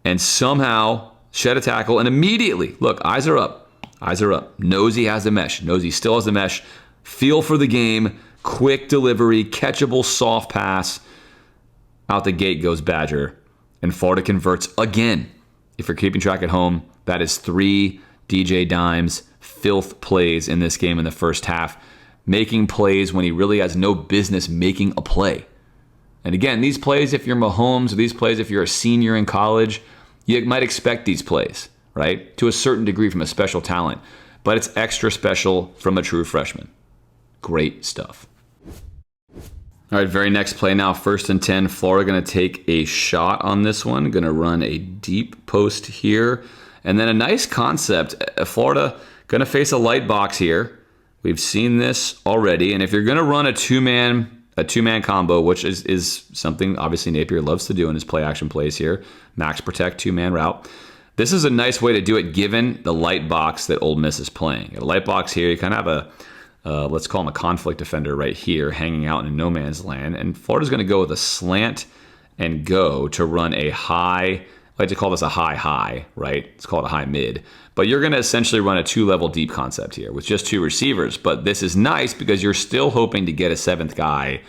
and somehow shed a tackle. And immediately, look, eyes are up. Eyes are up. Knows he has the mesh. Knows he still has the mesh. Feel for the game. Quick delivery. Catchable soft pass. Out the gate goes Badger. And Florida converts again. If you're keeping track at home, that is 3 DJ Dimes filth plays in this game in the first half. Making plays when he really has no business making a play. And again, these plays, if you're Mahomes, or these plays, if you're a senior in college, you might expect these plays, right? To a certain degree from a special talent. But it's extra special from a true freshman. Great stuff. All right, very next play now, 1st and 10. Florida going to take a shot on this one. Going to run a deep post here. And then a nice concept. Florida going to face a light box here. We've seen this already. And if you're going to run a two-man combo, which is something obviously Napier loves to do in his play-action plays here, max protect, 2-man route. This is a nice way to do it given the light box that Ole Miss is playing. A light box here, you kind of have let's call him a conflict defender right here, hanging out in no man's land. And Florida's going to go with a slant and go to run a high, I like to call this a high, right? Let's call it a high mid. But you're going to essentially run a 2-level deep concept here with just 2 receivers. But this is nice because you're still hoping to get a 7th guy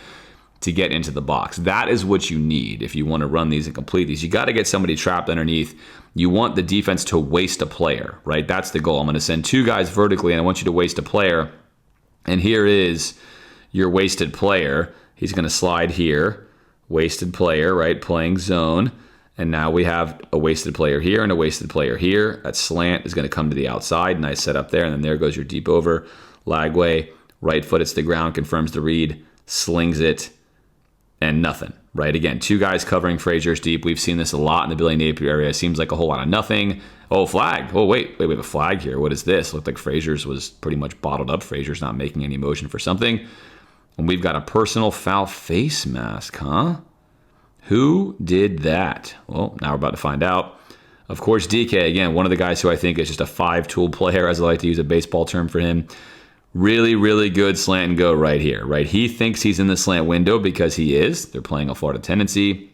to get into the box. That is what you need if you want to run these and complete these. You got to get somebody trapped underneath. You want the defense to waste a player, right? That's the goal. I'm going to send 2 guys vertically, and I want you to waste a player. And here is your wasted player. He's going to slide here. Wasted player, right? Playing zone. And now we have a wasted player here and a wasted player here. That slant is going to come to the outside. Nice setup there. And then there goes your deep over. Lagway, right foot hits the ground, confirms the read, slings it, and nothing. Right? Again, two guys covering Frazier's deep. We've seen this a lot in the Billy Napier area. It seems like a whole lot of nothing. Oh, flag. Oh, wait, we have a flag here. What is this? Looked like Frazier's was pretty much bottled up. Frazier's not making any motion for something. And we've got a personal foul face mask, huh? Who did that? Well, now we're about to find out. Of course, DK, again, one of the guys who I think is just a five-tool player, as I like to use a baseball term for him. Really, really good slant and go right here, right? He thinks he's in the slant window because he is. They're playing a Florida tendency.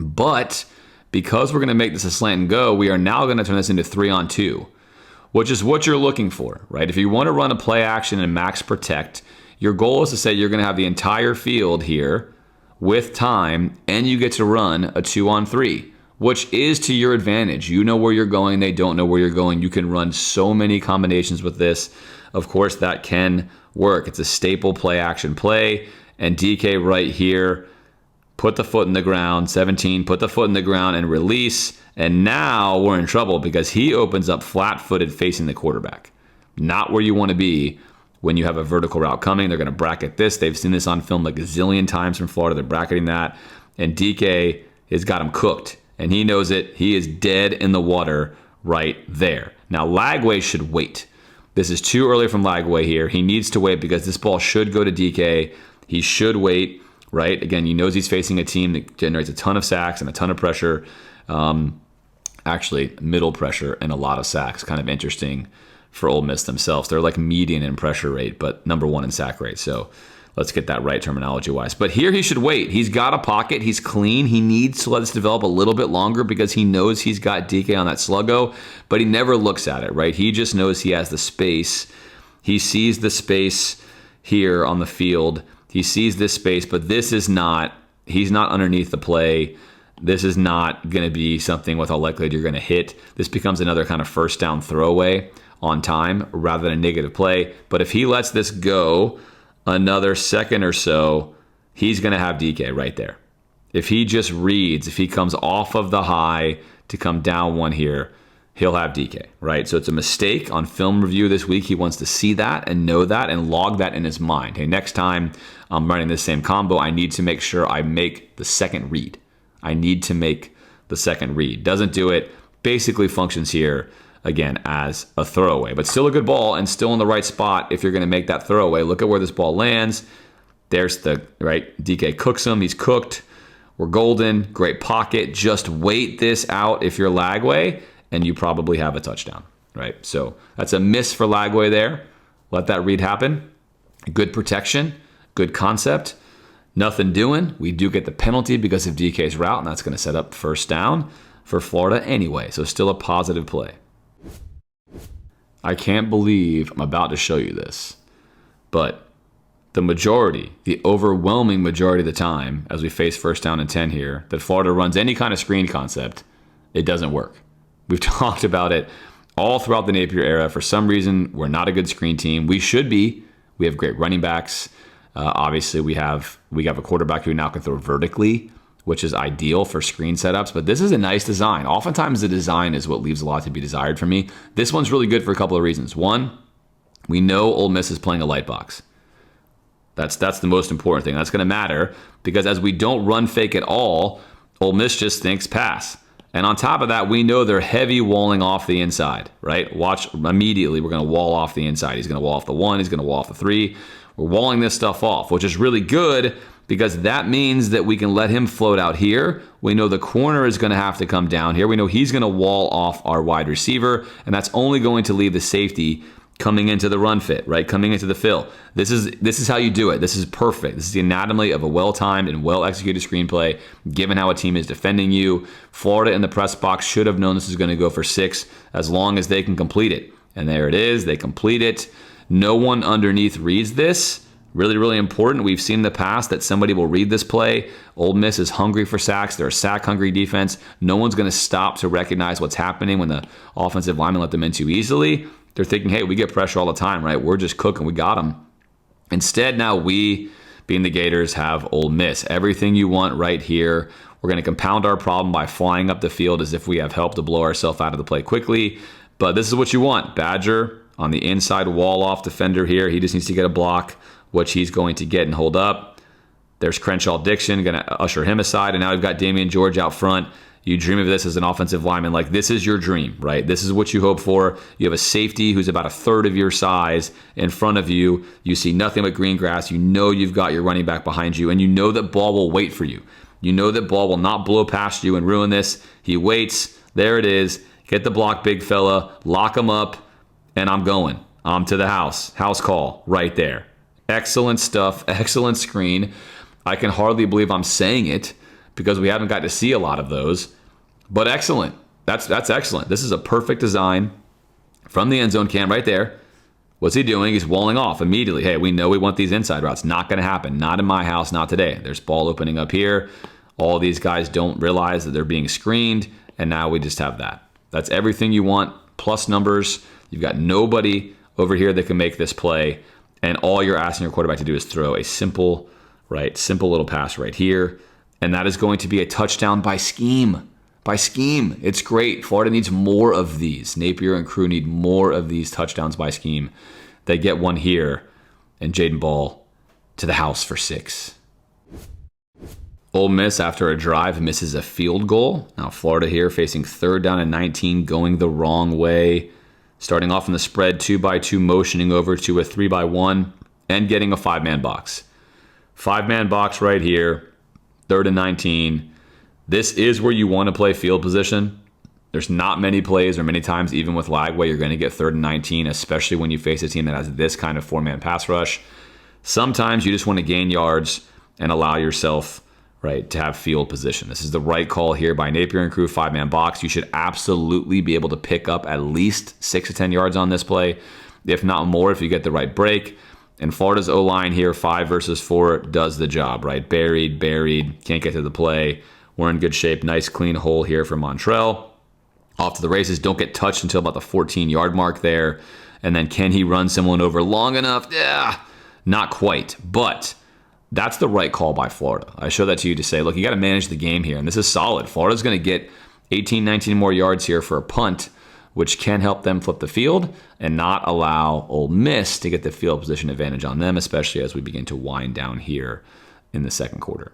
But because we're going to make this a slant and go, we are now going to turn this into 3-on-2, which is what you're looking for, right? If you want to run a play action and max protect, your goal is to say you're going to have the entire field here with time, and you get to run a 2-on-3, which is to your advantage. You know where you're going. They don't know where you're going. You can run so many combinations with this. Of course, that can work. It's a staple play action play. And DK right here, put the foot in the ground, 17, put the foot in the ground and release. And now we're in trouble because he opens up flat-footed facing the quarterback. Not where you want to be when you have a vertical route coming. They're going to bracket this. They've seen this on film like a zillion times from Florida. They're bracketing that. And DK has got him cooked. And he knows it. He is dead in the water right there. Now, Lagway should wait. This is too early from Lagway here. He needs to wait because this ball should go to DK. He should wait, right? Again, he knows he's facing a team that generates a ton of sacks and a ton of pressure. Actually, middle pressure and a lot of sacks. Kind of interesting for Ole Miss themselves. They're like median in pressure rate, but number one in sack rate. So let's get that right terminology-wise. But here he should wait. He's got a pocket. He's clean. He needs to let this develop a little bit longer because he knows he's got DK on that Sluggo, but he never looks at it, right? He just knows he has the space. He sees the space here on the field. He sees this space, but this is not, he's not underneath the play. This is not going to be something with how likely you're going to hit. This becomes another kind of first down throwaway on time rather than a negative play. But if he lets this go another second or so, he's going to have DK right there. If he just reads, if he comes off of the high to come down one here, he'll have DK, right? So it's a mistake on film review this week. He wants to see that and know that and log that in his mind. Hey, next time I'm running this same combo, I need to make sure I make the second read. I need to make the second read. Doesn't do it. Basically functions here, again, as a throwaway. But still a good ball and still in the right spot if you're going to make that throwaway. Look at where this ball lands. There's the, right, DK cooks him. He's cooked. We're golden. Great pocket. Just wait this out if you're Lagway, and you probably have a touchdown, right? So that's a miss for Lagway there. Let that read happen. Good protection. Good concept. Nothing doing. We do get the penalty because of DK's route, and that's going to set up first down for Florida anyway. So still a positive play. I can't believe I'm about to show you this, but the majority, the overwhelming majority of the time, as we face first down and 10 here, that Florida runs any kind of screen concept, it doesn't work. We've talked about it all throughout the Napier era. For some reason, we're not a good screen team. We should be. We have great running backs. Obviously, we have a quarterback who now can throw vertically, which is ideal for screen setups. But this is a nice design. Oftentimes, the design is what leaves a lot to be desired for me. This one's really good for a couple of reasons. One, we know Ole Miss is playing a light box. That's the most important thing. That's going to matter because as we don't run fake at all, Ole Miss just thinks pass. And on top of that, we know they're heavy walling off the inside, right? Watch immediately. We're going to wall off the inside. He's going to wall off the 1. He's going to wall off the 3. We're walling this stuff off, which is really good because that means that we can let him float out here. We know the corner is going to have to come down here. We know he's going to wall off our wide receiver, and that's only going to leave the safety coming into the run fit, right? Coming into the fill. This is how you do it. This is perfect. This is the anatomy of a well-timed and well-executed screenplay, given how a team is defending you. Florida in the press box should have known this is going to go for 6 as long as they can complete it. And there it is. They complete it. No one underneath reads this. Really, really important. We've seen in the past that somebody will read this play. Ole Miss is hungry for sacks. They're a sack-hungry defense. No one's going to stop to recognize what's happening when the offensive linemen let them in too easily. They're thinking, hey, we get pressure all the time, right? We're just cooking. We got them. Instead, now we, being the Gators, have Ole Miss. Everything you want right here. We're going to compound our problem by flying up the field as if we have help to blow ourselves out of the play quickly. But this is what you want. Badger on the inside wall-off defender here. He just needs to get a block, which he's going to get and hold up. There's Crenshaw Dixon, going to usher him aside. And now we've got Damian George out front. You dream of this as an offensive lineman. Like, this is your dream, right? This is what you hope for. You have a safety who's about a third of your size in front of you. You see nothing but green grass. You know you've got your running back behind you, and you know that ball will wait for you. You know that ball will not blow past you and ruin this. He waits. There it is. Get the block, big fella. Lock him up, and I'm going. I'm to the house. House call right there. Excellent stuff. Excellent screen. I can hardly believe I'm saying it because we haven't got to see a lot of those. But excellent. That's excellent. This is a perfect design from the end zone cam right there. What's he doing? He's walling off immediately. Hey, we know we want these inside routes. Not going to happen. Not in my house. Not today. There's ball opening up here. All these guys don't realize that they're being screened, and now we just have that. That's everything you want, plus numbers. You've got nobody over here that can make this play, and all you're asking your quarterback to do is throw a simple little pass right here, and that is going to be a touchdown by scheme. By scheme. It's great. Florida needs more of these. Napier and crew need more of these touchdowns by scheme. They get one here, and Jaden Ball to the house for 6. Ole Miss, after a drive, misses a field goal. Now Florida here facing 3rd down and 19, going the wrong way. Starting off in the spread 2-by-2, motioning over to a 3-by-1, and getting a 5-man box. 5-man box right here, 3rd and 19. This is where you want to play field position. There's not many plays or many times, even with Lagway, you're going to get 3rd and 19, especially when you face a team that has this kind of 4-man pass rush. Sometimes you just want to gain yards and allow yourself, to have field position. This is the right call here by Napier and crew, 5-man box. You should absolutely be able to pick up at least 6 to 10 yards on this play, if not more, if you get the right break. And Florida's O-line here, 5 versus 4, does the job, right? Buried, can't get to the play. We're in good shape. Nice clean hole here for Montrell. Off to the races. Don't get touched until about the 14-yard mark there. And then can he run someone over long enough? Yeah, not quite. But that's the right call by Florida. I show that to you to say, look, you got to manage the game here. And this is solid. Florida's going to get 18, 19 more yards here for a punt, which can help them flip the field and not allow Ole Miss to get the field position advantage on them, especially as we begin to wind down here in the second quarter.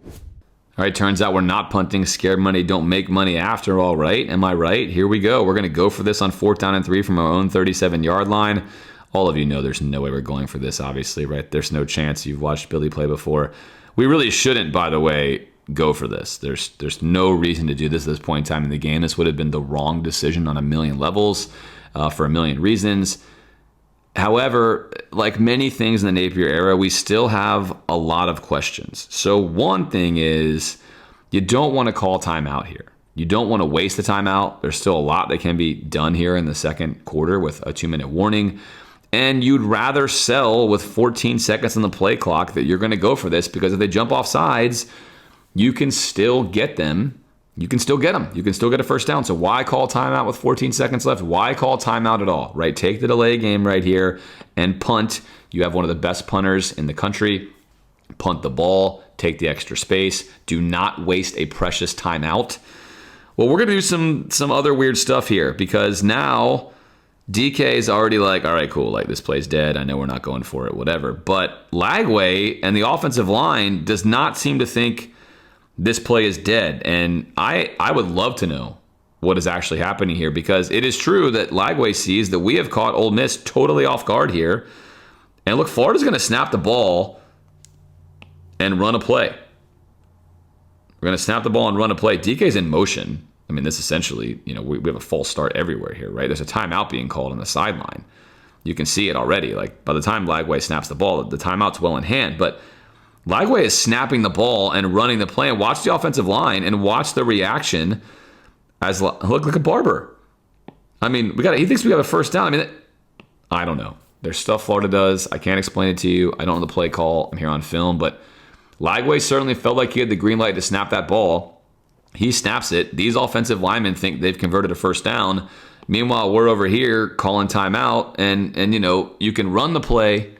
All right, turns out we're not punting. Scared money don't make money after all, right? Am I right? Here we go. We're going to go for this on 4th down and 3 from our own 37-yard line. All of you know there's no way we're going for this, obviously, right? There's no chance. You've watched Billy play before. We really shouldn't, by the way, go for this. There's no reason to do this at this point in time in the game. This would have been the wrong decision on a million levels for a million reasons. However, like many things in the Napier era, we still have a lot of questions. So one thing is you don't want to call timeout here. You don't want to waste the timeout. There's still a lot that can be done here in the second quarter with a 2-minute warning. And you'd rather sell with 14 seconds on the play clock that you're going to go for this, because if they jump off sides, you can still get them. You can still get them. You can still get a first down. So why call timeout with 14 seconds left? Why call timeout at all, right? Take the delay game right here and punt. You have one of the best punters in the country. Punt the ball. Take the extra space. Do not waste a precious timeout. Well, we're going to do some other weird stuff here, because now DK is already like, all right, cool. Like, this play's dead. I know we're not going for it, whatever. But Lagway and the offensive line does not seem to think this play is dead. And I would love to know what is actually happening here, because it is true that Lagway sees that we have caught Ole Miss totally off guard here. And look, Florida's going to snap the ball and run a play. We're going to snap the ball and run a play. DK's in motion. I mean, this essentially, we have a false start everywhere here, right? There's a timeout being called on the sideline. You can see it already. Like, by the time Lagway snaps the ball, the timeout's well in hand. But Lagway is snapping the ball and running the play. And watch the offensive line and watch the reaction as look at Barber. I mean, he thinks we got a first down. I mean, I don't know. There's stuff Florida does. I can't explain it to you. I don't know the play call. I'm here on film, but Lagway certainly felt like he had the green light to snap that ball. He snaps it. These offensive linemen think they've converted a first down. Meanwhile, we're over here calling timeout, and you can run the play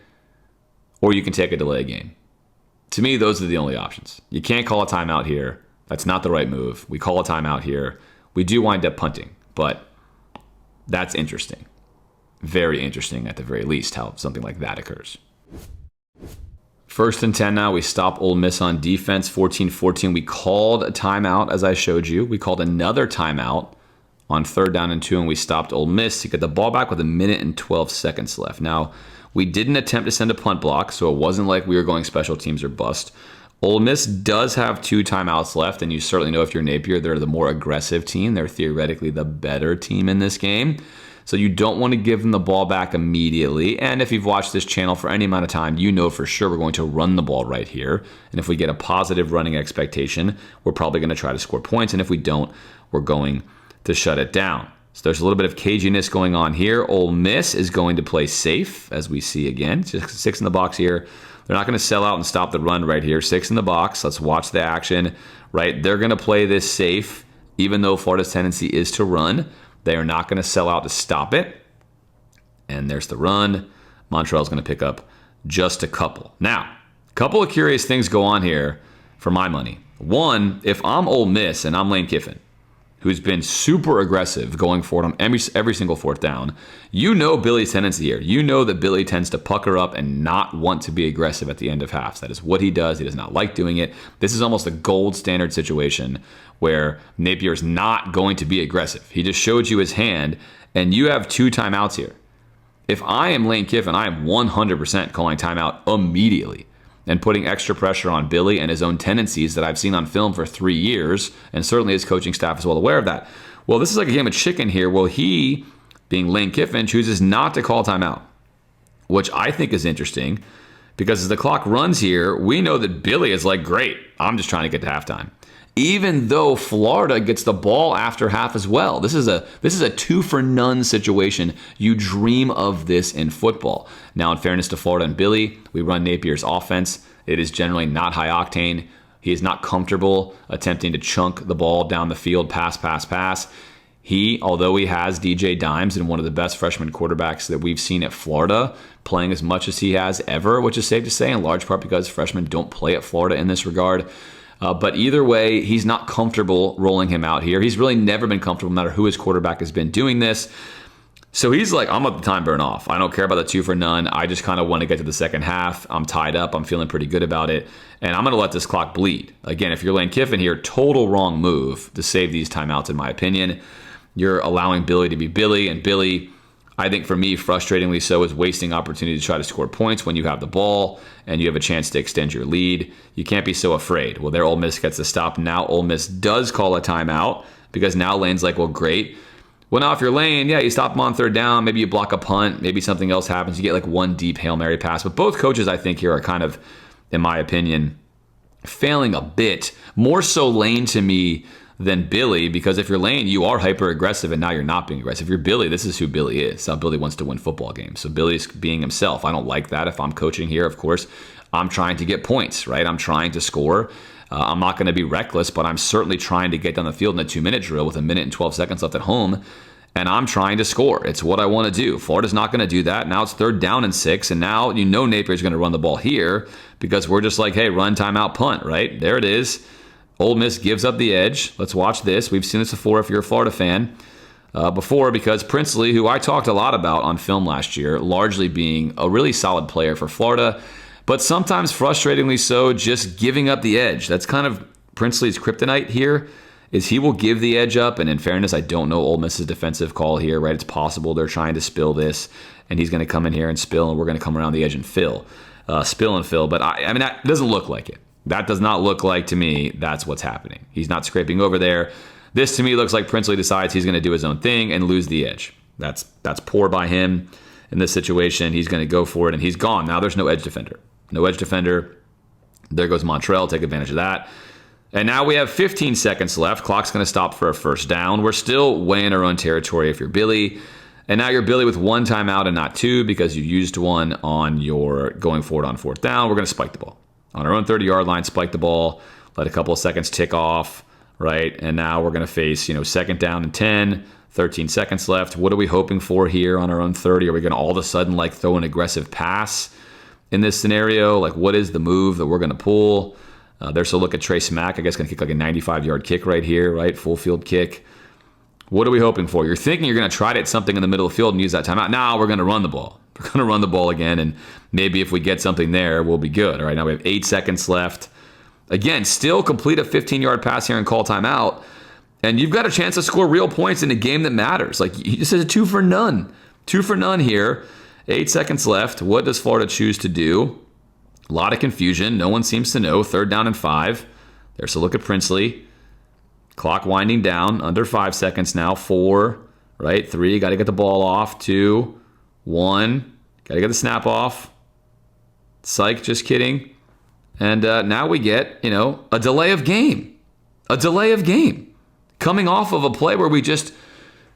or you can take a delay game. To me, those are the only options. You can't call a timeout here. That's not the right move. We call a timeout here. We do wind up punting, but that's interesting. Very interesting at the very least how something like that occurs. 1st and 10 now. We stop Ole Miss on defense, 14-14. We called a timeout, as I showed you. We called another timeout on 3rd down and 2, and we stopped Ole Miss to get the ball back with 1 minute and 12 seconds left. Now, we didn't attempt to send a punt block, so it wasn't like we were going special teams or bust. Ole Miss does have 2 timeouts left, and you certainly know if you're Napier, they're the more aggressive team. They're theoretically the better team in this game. So you don't want to give them the ball back immediately. And if you've watched this channel for any amount of time, you know for sure we're going to run the ball right here. And if we get a positive running expectation, we're probably going to try to score points. And if we don't, we're going to shut it down. So there's a little bit of caginess going on here. Ole Miss is going to play safe, as we see again. Just 6 in the box here. They're not going to sell out and stop the run right here. 6 in the box. Let's watch the action, right? They're going to play this safe, even though Florida's tendency is to run. They are not going to sell out to stop it. And there's the run. Montreal's going to pick up just a couple. Now, a couple of curious things go on here for my money. One, if I'm Ole Miss and I'm Lane Kiffin, who's been super aggressive going forward on every single 4th down, you know Billy's tendency here. You know that Billy tends to pucker up and not want to be aggressive at the end of halves. That is what he does. He does not like doing it. This is almost a gold standard situation where Napier is not going to be aggressive. He just showed you his hand, and you have 2 timeouts here. If I am Lane Kiffin, I am 100% calling timeout immediately and putting extra pressure on Billy and his own tendencies that I've seen on film for 3 years, and certainly his coaching staff is well aware of that. Well, this is like a game of chicken here. Well, he, being Lane Kiffin, chooses not to call timeout, which I think is interesting because as the clock runs here, we know that Billy is like, great, I'm just trying to get to halftime. Even though Florida gets the ball after half as well. This is a 2-for-none situation. You dream of this in football. Now, in fairness to Florida and Billy, we run Napier's offense. It is generally not high octane. He is not comfortable attempting to chunk the ball down the field, pass. He, although he has DJ Dimes and one of the best freshman quarterbacks that we've seen at Florida, playing as much as he has ever, which is safe to say, in large part because freshmen don't play at Florida in this regard. But either way, he's not comfortable rolling him out here. He's really never been comfortable, no matter who his quarterback has been doing this. So he's like, I'm let the time burn off. I don't care about the 2-for-none. I just kind of want to get to the second half. I'm tied up. I'm feeling pretty good about it. And I'm going to let this clock bleed. Again, if you're Lane Kiffin here, total wrong move to save these timeouts, in my opinion. You're allowing Billy to be Billy. And Billy, I think for me, frustratingly so, is wasting opportunity to try to score points when you have the ball and you have a chance to extend your lead. You can't be so afraid. Well, there Ole Miss gets the stop. Now Ole Miss does call a timeout because now Lane's like, well, great. Well, now if you're Lane, yeah, you stop him on 3rd down. Maybe you block a punt. Maybe something else happens. You get like one deep Hail Mary pass. But both coaches, I think, here are kind of, in my opinion, failing a bit. More so Lane to me than Billy, because if you're Lane, you are hyper aggressive and now you're not being aggressive. If you're Billy, this is who Billy is. How Billy wants to win football games. So Billy's being himself. I don't like that. If I'm coaching here, of course, I'm trying to get points, right? I'm trying to score. I'm not going to be reckless, but I'm certainly trying to get down the field in a 2-minute drill with 1 minute and 12 seconds left at home. And I'm trying to score. It's what I want to do. Florida's not going to do that. Now it's 3rd down and 6. And now you know Napier's going to run the ball here because we're just like, hey, run, timeout, punt, right? There it is. Ole Miss gives up the edge. Let's watch this. We've seen this before if you're a Florida fan. Because Princely, who I talked a lot about on film last year, largely being a really solid player for Florida, but sometimes frustratingly so, just giving up the edge. That's kind of Princely's kryptonite here, is he will give the edge up. And in fairness, I don't know Ole Miss's defensive call here, right? It's possible they're trying to spill this, and he's going to come in here and spill, and we're going to come around the edge and spill and fill. But I mean, that doesn't look like it. That does not look like, to me, that's what's happening. He's not scraping over there. This, to me, looks like Princely decides he's going to do his own thing and lose the edge. That's poor by him in this situation. He's going to go for it, and he's gone. Now there's no edge defender. No edge defender. There goes Montreal. Take advantage of that. And now we have 15 seconds left. Clock's going to stop for a 1st down. We're still way in our own territory if you're Billy. And now you're Billy with 1 timeout and not 2 because you used one on your going forward on 4th down. We're going to spike the ball. On our own 30-yard line, spike the ball, let a couple of seconds tick off, right? And now we're going to face, 2nd down and 10, 13 seconds left. What are we hoping for here on our own 30? Are we going to all of a sudden throw an aggressive pass? in this scenario. Like, what is the move that we're going to pull? There's a look at Trey Smack. I guess going to kick like a 95-yard kick right here, right? Full field kick. What are we hoping for? You're thinking you're going to try to hit something in the middle of the field and use that timeout. Now we're going to run the ball. We're going to run the ball again, and maybe if we get something there, we'll be good. All right, now we have 8 seconds left. Again, still complete a 15-yard pass here and call timeout, and you've got a chance to score real points in a game that matters. Like, this is a 2 for none. 2 for none here. 8 seconds left. What does Florida choose to do? A lot of confusion. No one seems to know. 3rd down and 5. There's a look at Princely. Clock winding down. Under 5 seconds now. 4, right? 3. Got to get the ball off. 2, 1. Got to get the snap off. Psych, just kidding. And now we get, a delay of game. A delay of game. Coming off of a play where we just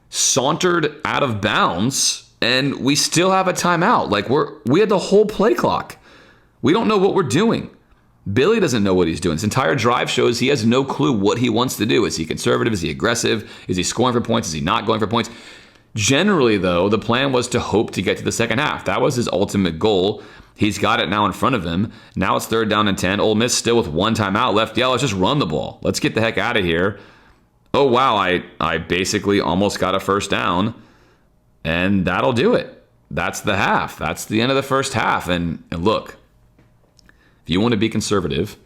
sauntered out of bounds and we still have a timeout. Like, we had the whole play clock. We don't know what we're doing. Billy doesn't know what he's doing. This entire drive shows he has no clue what he wants to do. Is he conservative? Is he aggressive? Is he scoring for points? Is he not going for points? Generally, though, the plan was to hope to get to the second half. That was his ultimate goal. He's got it now in front of him. Now it's 3rd down and 10. Ole Miss still with 1 timeout left. Yeah, let's just run the ball. Let's get the heck out of here. Oh, wow, I basically almost got a 1st down, and that'll do it. That's the half. That's the end of the first half. And look, if you want to be conservative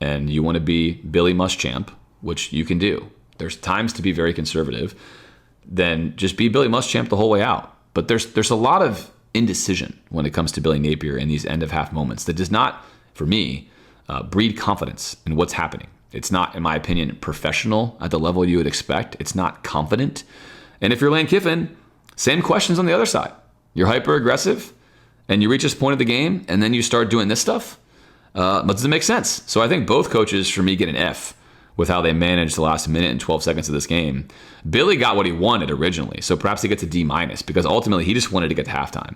and you want to be Billy Muschamp, which you can do, there's times to be very conservative, then just be Billy Muschamp the whole way out. But there's a lot of indecision when it comes to Billy Napier in these end-of-half moments that does not, for me, breed confidence in what's happening. It's not, in my opinion, professional at the level you would expect. It's not confident. And if you're Lane Kiffin, same questions on the other side. You're hyper-aggressive, and you reach this point of the game, and then you start doing this stuff. But does it make sense? So I think both coaches, for me, get an F with how they managed the last minute and 12 seconds of this game. Billy got what he wanted originally, so perhaps he gets a D- because ultimately he just wanted to get to halftime.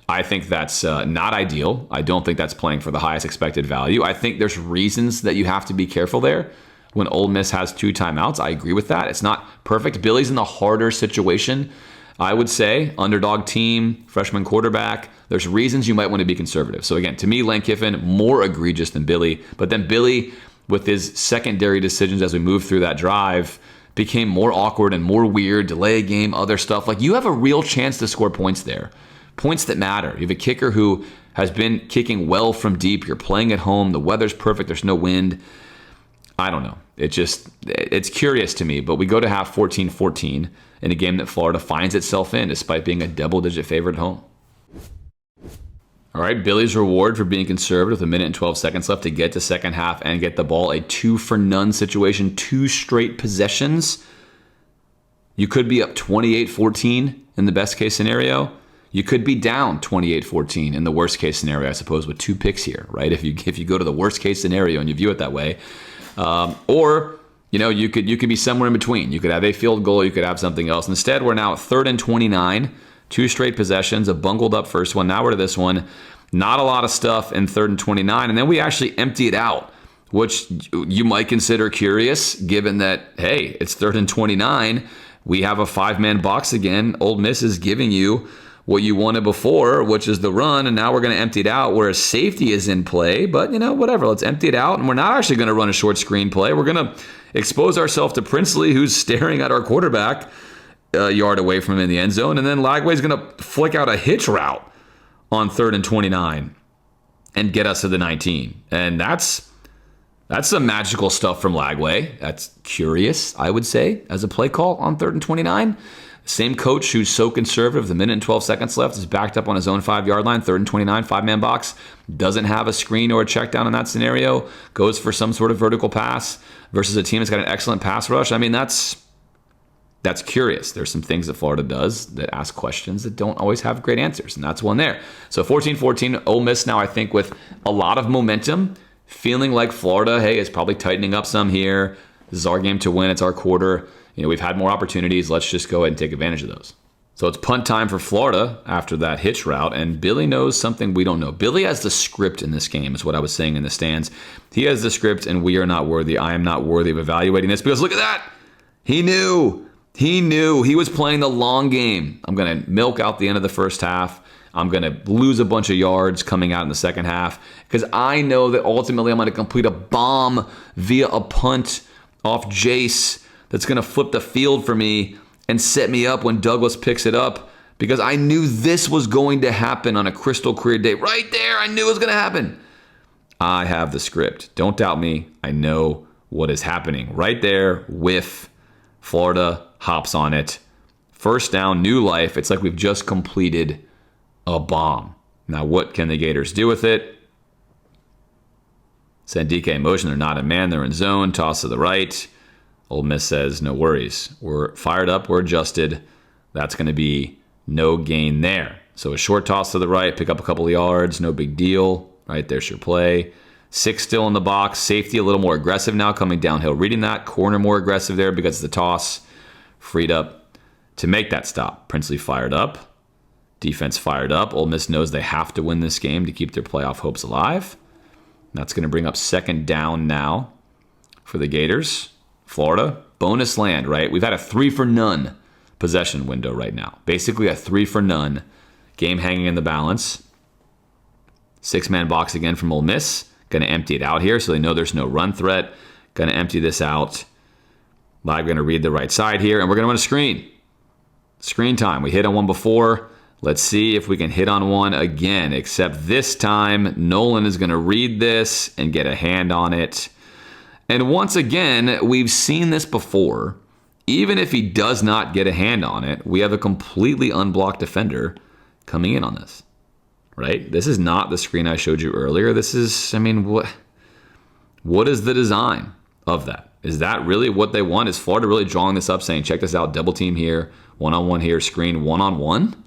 I think that's not ideal. I don't think that's playing for the highest expected value. I think there's reasons that you have to be careful there. When Ole Miss has 2 timeouts, I agree with that. It's not perfect. Billy's in the harder situation, I would say. Underdog team, freshman quarterback. There's reasons you might want to be conservative. So again, to me, Lane Kiffin, more egregious than Billy. But then Billy, with his secondary decisions as we move through that drive, became more awkward and more weird, delay a game, other stuff. Like, you have a real chance to score points there. Points that matter. You have a kicker who has been kicking well from deep. You're playing at home. The weather's perfect. There's no wind. I don't know. It's curious to me, but we go to half 14-14 in a game that Florida finds itself in despite being a double-digit favorite at home. All right, Billy's reward for being conservative with 1 minute and 12 seconds left to get to second half and get the ball. A 2 for none situation, 2 straight possessions. You could be up 28-14 in the best case scenario. You could be down 28-14 in the worst case scenario, I suppose, with 2 picks here, right? If you go to the worst case scenario and you view it that way, or you could be somewhere in between. You could have a field goal, you could have something else. Instead, we're now at 3rd and 29, 2 straight possessions, a bungled up first one. Now we're to this one. Not a lot of stuff in 3rd and 29, and then we actually empty it out, which you might consider curious, given that, hey, it's 3rd and 29. We have a 5-man box again. Ole Miss is giving you what you wanted before, which is the run, and now we're going to empty it out where safety is in play. But, whatever, let's empty it out, and we're not actually going to run a short screen play. We're going to expose ourselves to Princely, who's staring at our quarterback a yard away from him in the end zone, and then Lagway's going to flick out a hitch route on 3rd and 29 and get us to the 19. And that's some magical stuff from Lagway. That's curious, I would say, as a play call on 3rd and 29. Same coach who's so conservative, the 1 minute and 12 seconds left, is backed up on his own 5-yard line, 3rd and 29, 5-man box, doesn't have a screen or a check down in that scenario, goes for some sort of vertical pass versus a team that's got an excellent pass rush. I mean, that's curious. There's some things that Florida does that ask questions that don't always have great answers, and that's one there. So 14-14, Ole Miss now, I think, with a lot of momentum, feeling like Florida, hey, is probably tightening up some here. This is our game to win. It's our quarter. We've had more opportunities. Let's just go ahead and take advantage of those. So it's punt time for Florida after that hitch route, and Billy knows something we don't know. Billy has the script in this game, is what I was saying in the stands. He has the script, and we are not worthy. I am not worthy of evaluating this because look at that. He knew. He was playing the long game. I'm going to milk out the end of the first half. I'm going to lose a bunch of yards coming out in the second half because I know that ultimately I'm going to complete a bomb via a punt off Jace that's going to flip the field for me and set me up when Douglas picks it up because I knew this was going to happen on a crystal clear day. Right there, I knew it was going to happen. I have the script. Don't doubt me. I know what is happening. Right there, whiff. Florida hops on it. First down, new life. It's like we've just completed a bomb. Now, what can the Gators do with it? Send DK in motion. They're not in man. They're in zone. Toss to the right. Ole Miss says, no worries. We're fired up. We're adjusted. That's going to be no gain there. So a short toss to the right. Pick up a couple of yards. No big deal. Right, there's your play. 6 still in the box. Safety a little more aggressive now coming downhill. Reading that. Corner more aggressive there because the toss freed up to make that stop. Princely fired up. Defense fired up. Ole Miss knows they have to win this game to keep their playoff hopes alive. That's going to bring up second down now for the Gators. Florida, bonus land, right? We've had a 3-for-none possession window right now. Basically a 3-for-none game hanging in the balance. 6-man box again from Ole Miss. Going to empty it out here so they know there's no run threat. Going to empty this out. Live going to read the right side here, and we're going to run a screen. Screen time. We hit on one before. Let's see if we can hit on one again, except this time Nolan is going to read this and get a hand on it. And once again, we've seen this before. Even if he does not get a hand on it, we have a completely unblocked defender coming in on this. Right? This is not the screen I showed you earlier. This is, what is the design of that? Is that really what they want? Is Florida really drawing this up saying, check this out, double team here, one-on-one here, screen one-on-one?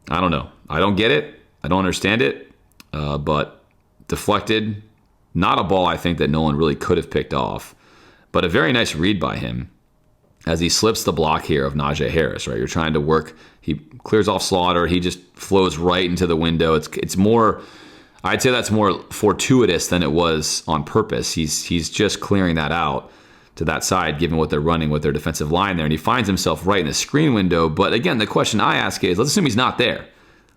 I don't know. I don't get it. I don't understand it. But deflected. Not a ball I think that Nolan really could have picked off. But a very nice read by him as he slips the block here of Najee Harris, right? You're trying to work. He clears off Slaughter. He just flows right into the window. It's more, I'd say that's more fortuitous than it was on purpose. He's just clearing that out to that side, given what they're running with their defensive line there. And he finds himself right in the screen window. But again, the question I ask is, let's assume he's not there.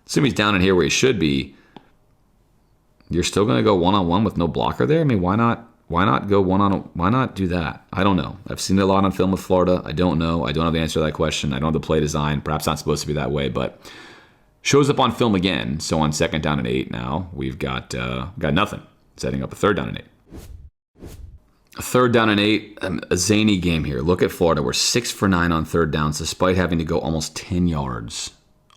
Assume he's down in here where he should be. You're still going to go one-on-one with no blocker there? I mean, why not? Why not go one-on-one? Why not do that? I don't know. I've seen it a lot on film with Florida. I don't know. I don't have the answer to that question. I don't have the play design. Perhaps not supposed to be that way, but shows up on film again. So on second down and 8 now, we've got nothing. Setting up a third down and 8. A third down and 8, a zany game here. Look at Florida. We're 6 for 9 on third downs, despite having to go almost 10 yards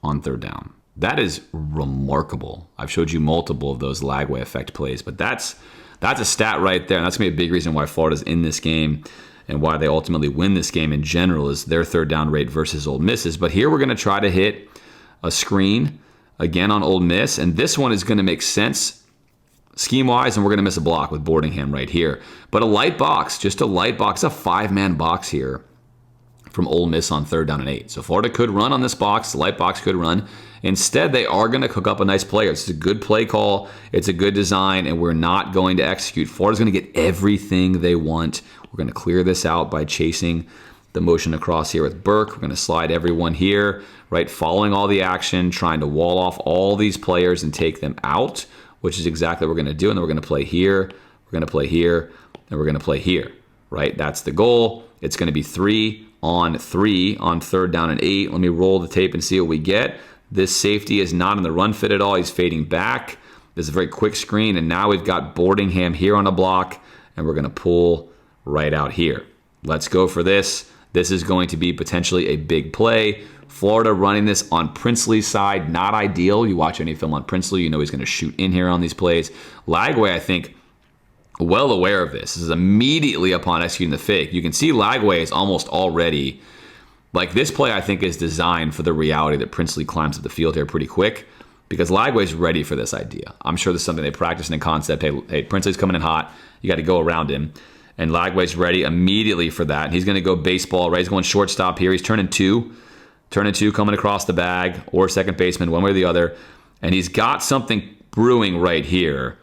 on third down. That is remarkable. I've showed you multiple of those Lagway effect plays, but that's a stat right there, and that's going to be a big reason why Florida's in this game and why they ultimately win this game in general is their third down rate versus Ole Miss's. But here we're going to try to hit a screen again on Ole Miss, and this one is going to make sense scheme-wise, and we're going to miss a block with Boardingham right here. But a light box, just a light box, a 5-man box here from Ole Miss on third down and 8. So Florida could run on this box, the light box could run. Instead, they are going to cook up a nice play. It's a good play call. It's a good design, and we're not going to execute. Florida's going to get everything they want. We're going to clear this out by chasing the motion across here with Burke. We're going to slide everyone here, right, following all the action, trying to wall off all these players and take them out, which is exactly what we're going to do. And then we're going to play here, we're going to play here, and we're going to play here, right? That's the goal. It's going to be 3 on 3 on third down and 8. Let me roll the tape and see what we get. This safety is not in the run fit at all. He's fading back. This is a very quick screen, and now we've got Boardingham here on a block, and we're going to pull right out here. Let's go for this. This is going to be potentially a big play. Florida running this on Princely's side, not ideal. You watch any film on Princely, you know he's going to shoot in here on these plays. Lagway, I think, well aware of this. This is immediately upon executing the fake. You can see Lagway is almost already... Like this play, I think, is designed for the reality that Princely climbs up the field here pretty quick because Lagway's ready for this idea. I'm sure this is something they practice in concept. Hey, Princely's coming in hot. You got to go around him. And Lagway's ready immediately for that. And he's going to go baseball, right? He's going shortstop here. He's turning two coming across the bag or second baseman, one way or the other. And he's got something brewing right here.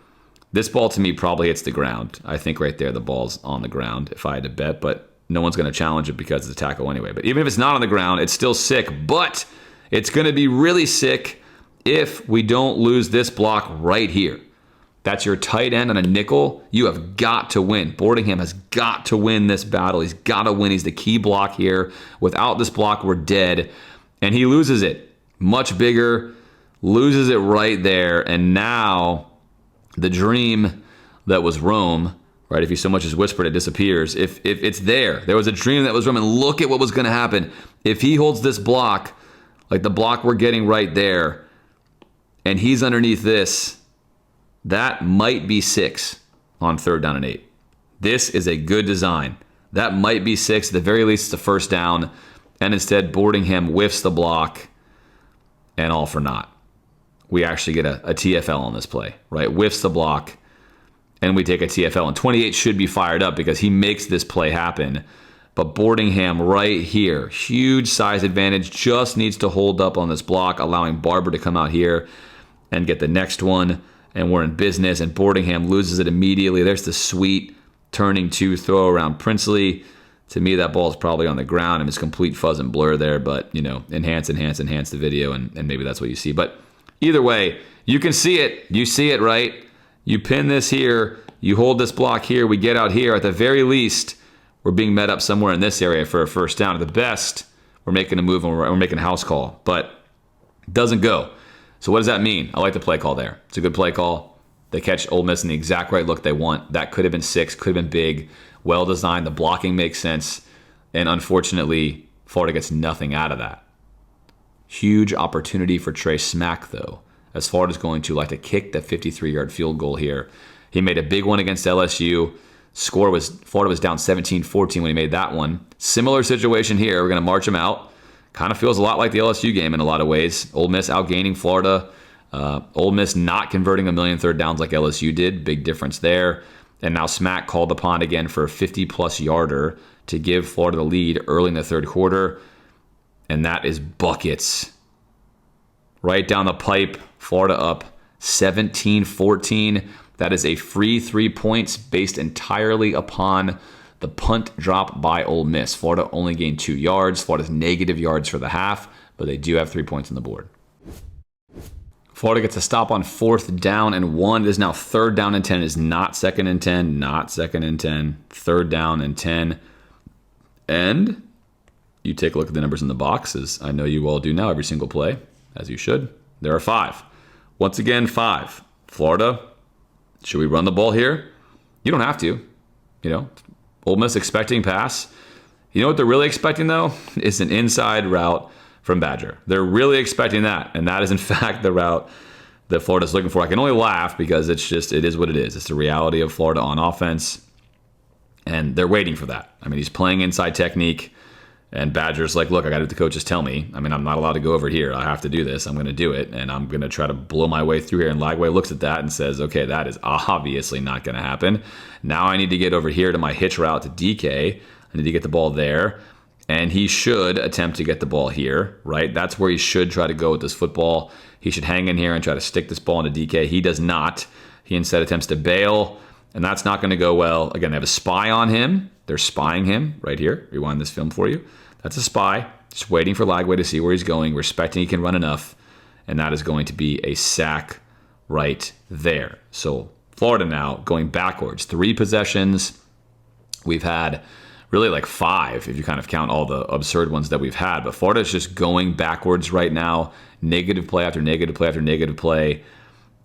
This ball, to me, probably hits the ground. I think right there the ball's on the ground if I had to bet, but no one's going to challenge it because it's a tackle anyway. But even if it's not on the ground, it's still sick. But it's going to be really sick if we don't lose this block right here. That's your tight end on a nickel. You have got to win. Boardingham has got to win this battle. He's got to win. He's the key block here. Without this block, we're dead. And he loses it. Much bigger. Loses it right there. And now the dream that was Rome, right? If you so much as whispered, it disappears. If it's there was a dream that was Rome, and look at what was going to happen. If he holds this block, like the block we're getting right there, and he's underneath this, that might be 6 on 3rd down and 8. This is a good design. That might be 6. At the very least, it's a first down. And instead, Boardingham whiffs the block, and all for naught. We actually get a TFL on this play, right? Whiffs the block, and we take a TFL. And 28 should be fired up because he makes this play happen. But Boardingham right here, huge size advantage, just needs to hold up on this block, allowing Barber to come out here and get the next one. And we're in business, and Boardingham loses it immediately. There's the sweet turning 2 throw around Princely. To me, that ball is probably on the ground, and it's complete fuzz and blur there, but, enhance the video, and maybe that's what you see. But either way, you can see it. You see it, right? You pin this here. You hold this block here. We get out here. At the very least, we're being met up somewhere in this area for a first down. At the best, we're making a move, and we're making a house call, but it doesn't go. So what does that mean? I like the play call there. It's a good play call. They catch Ole Miss in the exact right look they want. That could have been 6, could have been big, well designed. The blocking makes sense. And unfortunately, Florida gets nothing out of that. Huge opportunity for Trey Smack, though, as Florida's going to like to kick the 53-yard field goal here. He made a big one against LSU. Florida was down 17-14 when he made that one. Similar situation here. We're going to march him out. Kind of feels a lot like the LSU game in a lot of ways. Ole Miss outgaining Florida. Ole Miss not converting a million 3rd downs like LSU did. Big difference there. And now Smack called upon again for a 50-plus yarder to give Florida the lead early in the 3rd quarter. And that is buckets. Right down the pipe. Florida up 17-14. That is a free 3 points based entirely upon the punt drop by Ole Miss. Florida only gained 2 yards. Florida's negative yards for the half, but they do have 3 points on the board. Florida gets a stop on 4th down and 1. It is now 3rd down and 10. It is not 2nd and 10, not 2nd and 10. 3rd down and 10. And you take a look at the numbers in the box, as I know you all do now, every single play, as you should. There are 5. Once again, 5. Florida, should we run the ball here? You don't have to. Ole Miss expecting pass. You know what they're really expecting, though? Is an inside route from Badger. They're really expecting that, and that is, in fact, the route that Florida's looking for. I can only laugh because it is what it is. It's the reality of Florida on offense, and they're waiting for that. I mean, he's playing inside technique, and Badger's like, look, I got to do what the coaches tell me. I mean, I'm not allowed to go over here. I have to do this. I'm going to do it, and I'm going to try to blow my way through here. And Lagway looks at that and says, okay, that is obviously not going to happen. Now I need to get over here to my hitch route to DK. I need to get the ball there. And he should attempt to get the ball here, right? That's where he should try to go with this football. He should hang in here and try to stick this ball into DK. He does not. He instead attempts to bail, and that's not going to go well. Again, they have a spy on him. They're spying him right here. Rewind this film for you. That's a spy, just waiting for Lagway to see where he's going, respecting he can run enough, and that is going to be a sack right there. So Florida now going backwards. 3 possessions. We've had really like 5 if you kind of count all the absurd ones that we've had. But Florida's just going backwards right now. Negative play after negative play after negative play.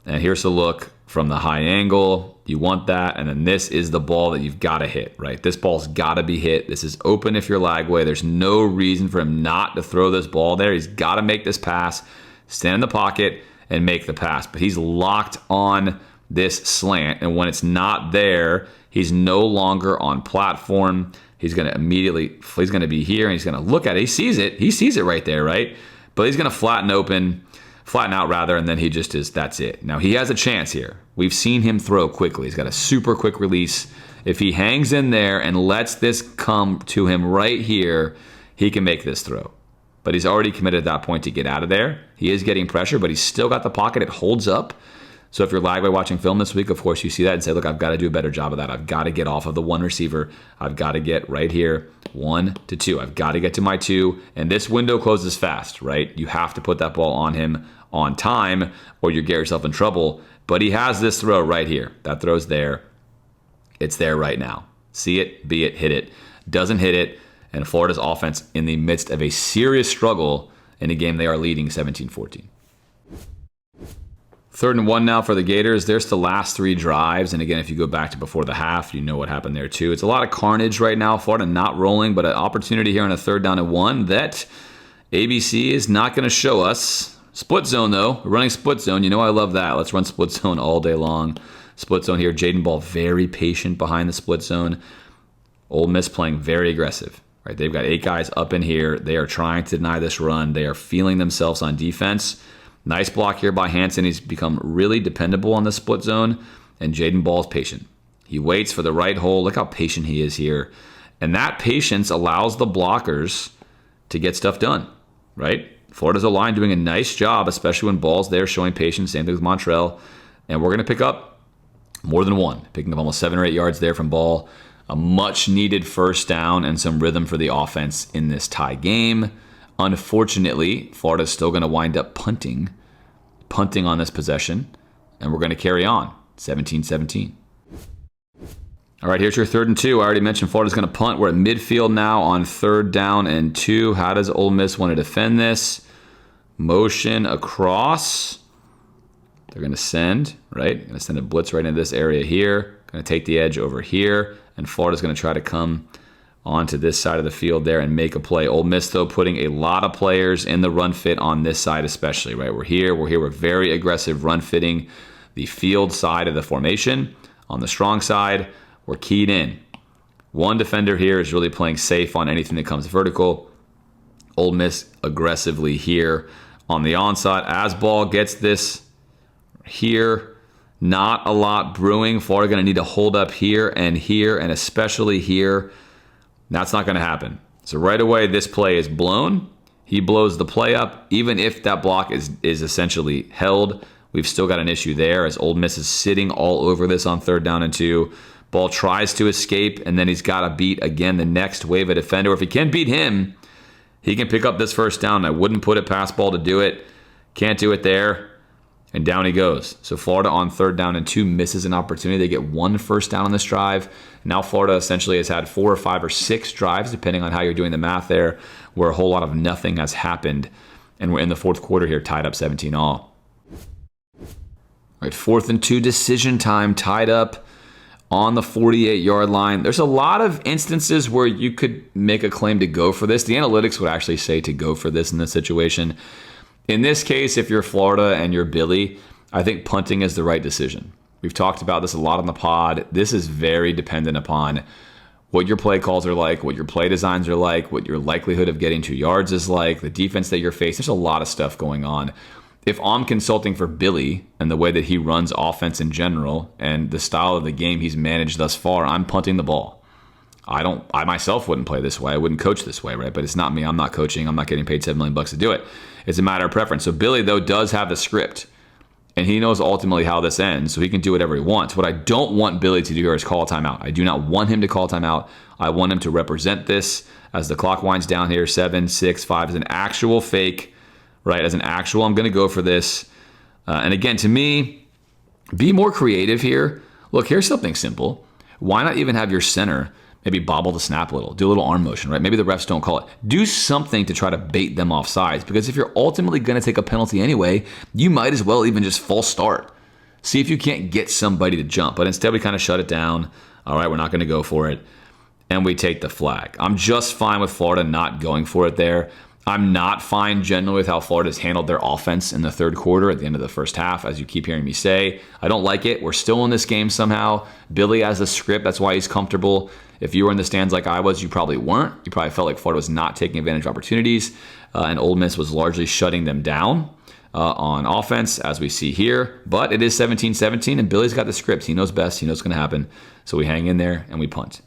And here's a look from the high angle. You want that. And then this is the ball that you've got to hit, right? This ball's got to be hit. This is open if you're Lagway. There's no reason for him not to throw this ball there. He's got to make this pass, stand in the pocket, and make the pass. But he's locked on this slant. And when it's not there, he's no longer on platform. He's going to be here, and he's going to look at it. He sees it. He sees it right there, right? But he's going to flatten out rather, and then he just is, that's it. Now, he has a chance here. We've seen him throw quickly. He's got a super quick release. If he hangs in there and lets this come to him right here, he can make this throw. But he's already committed at that point to get out of there. He is getting pressure, but he's still got the pocket. It holds up. So if you're Lagway watching film this week, of course you see that and say, look, I've got to do a better job of that. I've got to get off of the one receiver. I've got to get right here, 1 to 2. I've got to get to my 2. And this window closes fast, right? You have to put that ball on him on time or you get yourself in trouble. But he has this throw right here. That throw's there. It's there right now. See it, be it, hit it. Doesn't hit it. And Florida's offense in the midst of a serious struggle in a game they are leading 17-14. 3rd and 1 now for the Gators. There's the last 3 drives. And again, if you go back to before the half, you know what happened there too. It's a lot of carnage right now. Florida not rolling, but an opportunity here on a 3rd down and 1 that ABC is not going to show us. Split zone though. We're running split zone. You know I love that. Let's run split zone all day long. Split zone here. Jaden Ball very patient behind the split zone. Ole Miss playing very aggressive. Right? They've got 8 guys up in here. They are trying to deny this run. They are feeling themselves on defense. Nice block here by Hansen. He's become really dependable on the split zone. And Jaden Ball's patient. He waits for the right hole. Look how patient he is here. And that patience allows the blockers to get stuff done. Right? Florida's O-line doing a nice job, especially when Ball's there showing patience. Same thing with Montrell. And we're going to pick up more than 1. Picking up almost 7 or 8 yards there from Ball. A much-needed first down and some rhythm for the offense in this tie game. Unfortunately, Florida's still going to wind up punting on this possession, and we're going to carry on, 17-17. All right, here's your 3rd and 2. I already mentioned Florida's going to punt. We're at midfield now on 3rd down and 2. How does Ole Miss want to defend this? Motion across. They're going to send, right? Going to send a blitz right into this area here. Going to take the edge over here, and Florida's going to try to come onto this side of the field there and make a play. Ole Miss, though, putting a lot of players in the run fit on this side especially, right? We're very aggressive run fitting the field side of the formation. On the strong side, we're keyed in. 1 defender here is really playing safe on anything that comes vertical. Ole Miss aggressively here on the onside. As Ball gets this here, not a lot brewing. Florida going to need to hold up here, and especially here. That's not going to happen. So right away, this play is blown. He blows the play up. Even if that block is essentially held, we've still got an issue there as Ole Miss is sitting all over this on 3rd down and 2. Ball tries to escape, and then he's got to beat, again, the next wave of defender. If he can beat him, he can pick up this first down. I wouldn't put it past Ball to do it. Can't do it there. And down he goes. So Florida on 3rd down and 2 misses an opportunity. They get 1 first down on this drive. Now Florida essentially has had 4 or 5 or 6 drives, depending on how you're doing the math there, where a whole lot of nothing has happened. And we're in the 4th quarter here, tied up 17-all. All right, 4th and 2 decision time, tied up on the 48-yard line. There's a lot of instances where you could make a claim to go for this. The analytics would actually say to go for this in this situation. In this case, if you're Florida and you're Billy, I think punting is the right decision. We've talked about this a lot on the pod. This is very dependent upon what your play calls are like, what your play designs are like, what your likelihood of getting 2 yards is like, the defense that you're facing. There's a lot of stuff going on. If I'm consulting for Billy and the way that he runs offense in general and the style of the game he's managed thus far, I'm punting the ball. I myself wouldn't play this way. I wouldn't coach this way, right? But it's not me. I'm not coaching. I'm not getting paid $7 million to do it. It's a matter of preference. So Billy, though, does have the script, and he knows ultimately how this ends, so he can do whatever he wants. What I don't want Billy to do here is call a timeout. I do not want him to call a timeout. I want him to represent this as the clock winds down here, 7, 6, 5, as an actual fake, right? As an actual, I'm going to go for this. And again, to me, be more creative here. Look, here's something simple. Why not even have your center maybe bobble the snap a little, do a little arm motion, right? Maybe the refs don't call it. Do something to try to bait them off sides, because if you're ultimately going to take a penalty anyway, you might as well even just false start. See if you can't get somebody to jump. But instead, we kind of shut it down. All right, we're not going to go for it. And we take the flag. I'm just fine with Florida not going for it there. I'm not fine generally with how Florida's handled their offense in the 3rd quarter at the end of the first half, as you keep hearing me say. I don't like it. We're still in this game somehow. Billy has a script. That's why he's comfortable. If you were in the stands like I was, you probably weren't. You probably felt like Florida was not taking advantage of opportunities, and Ole Miss was largely shutting them down on offense, as we see here. But it is 17-17, and Billy's got the script. He knows best. He knows what's going to happen. So we hang in there, and we punt.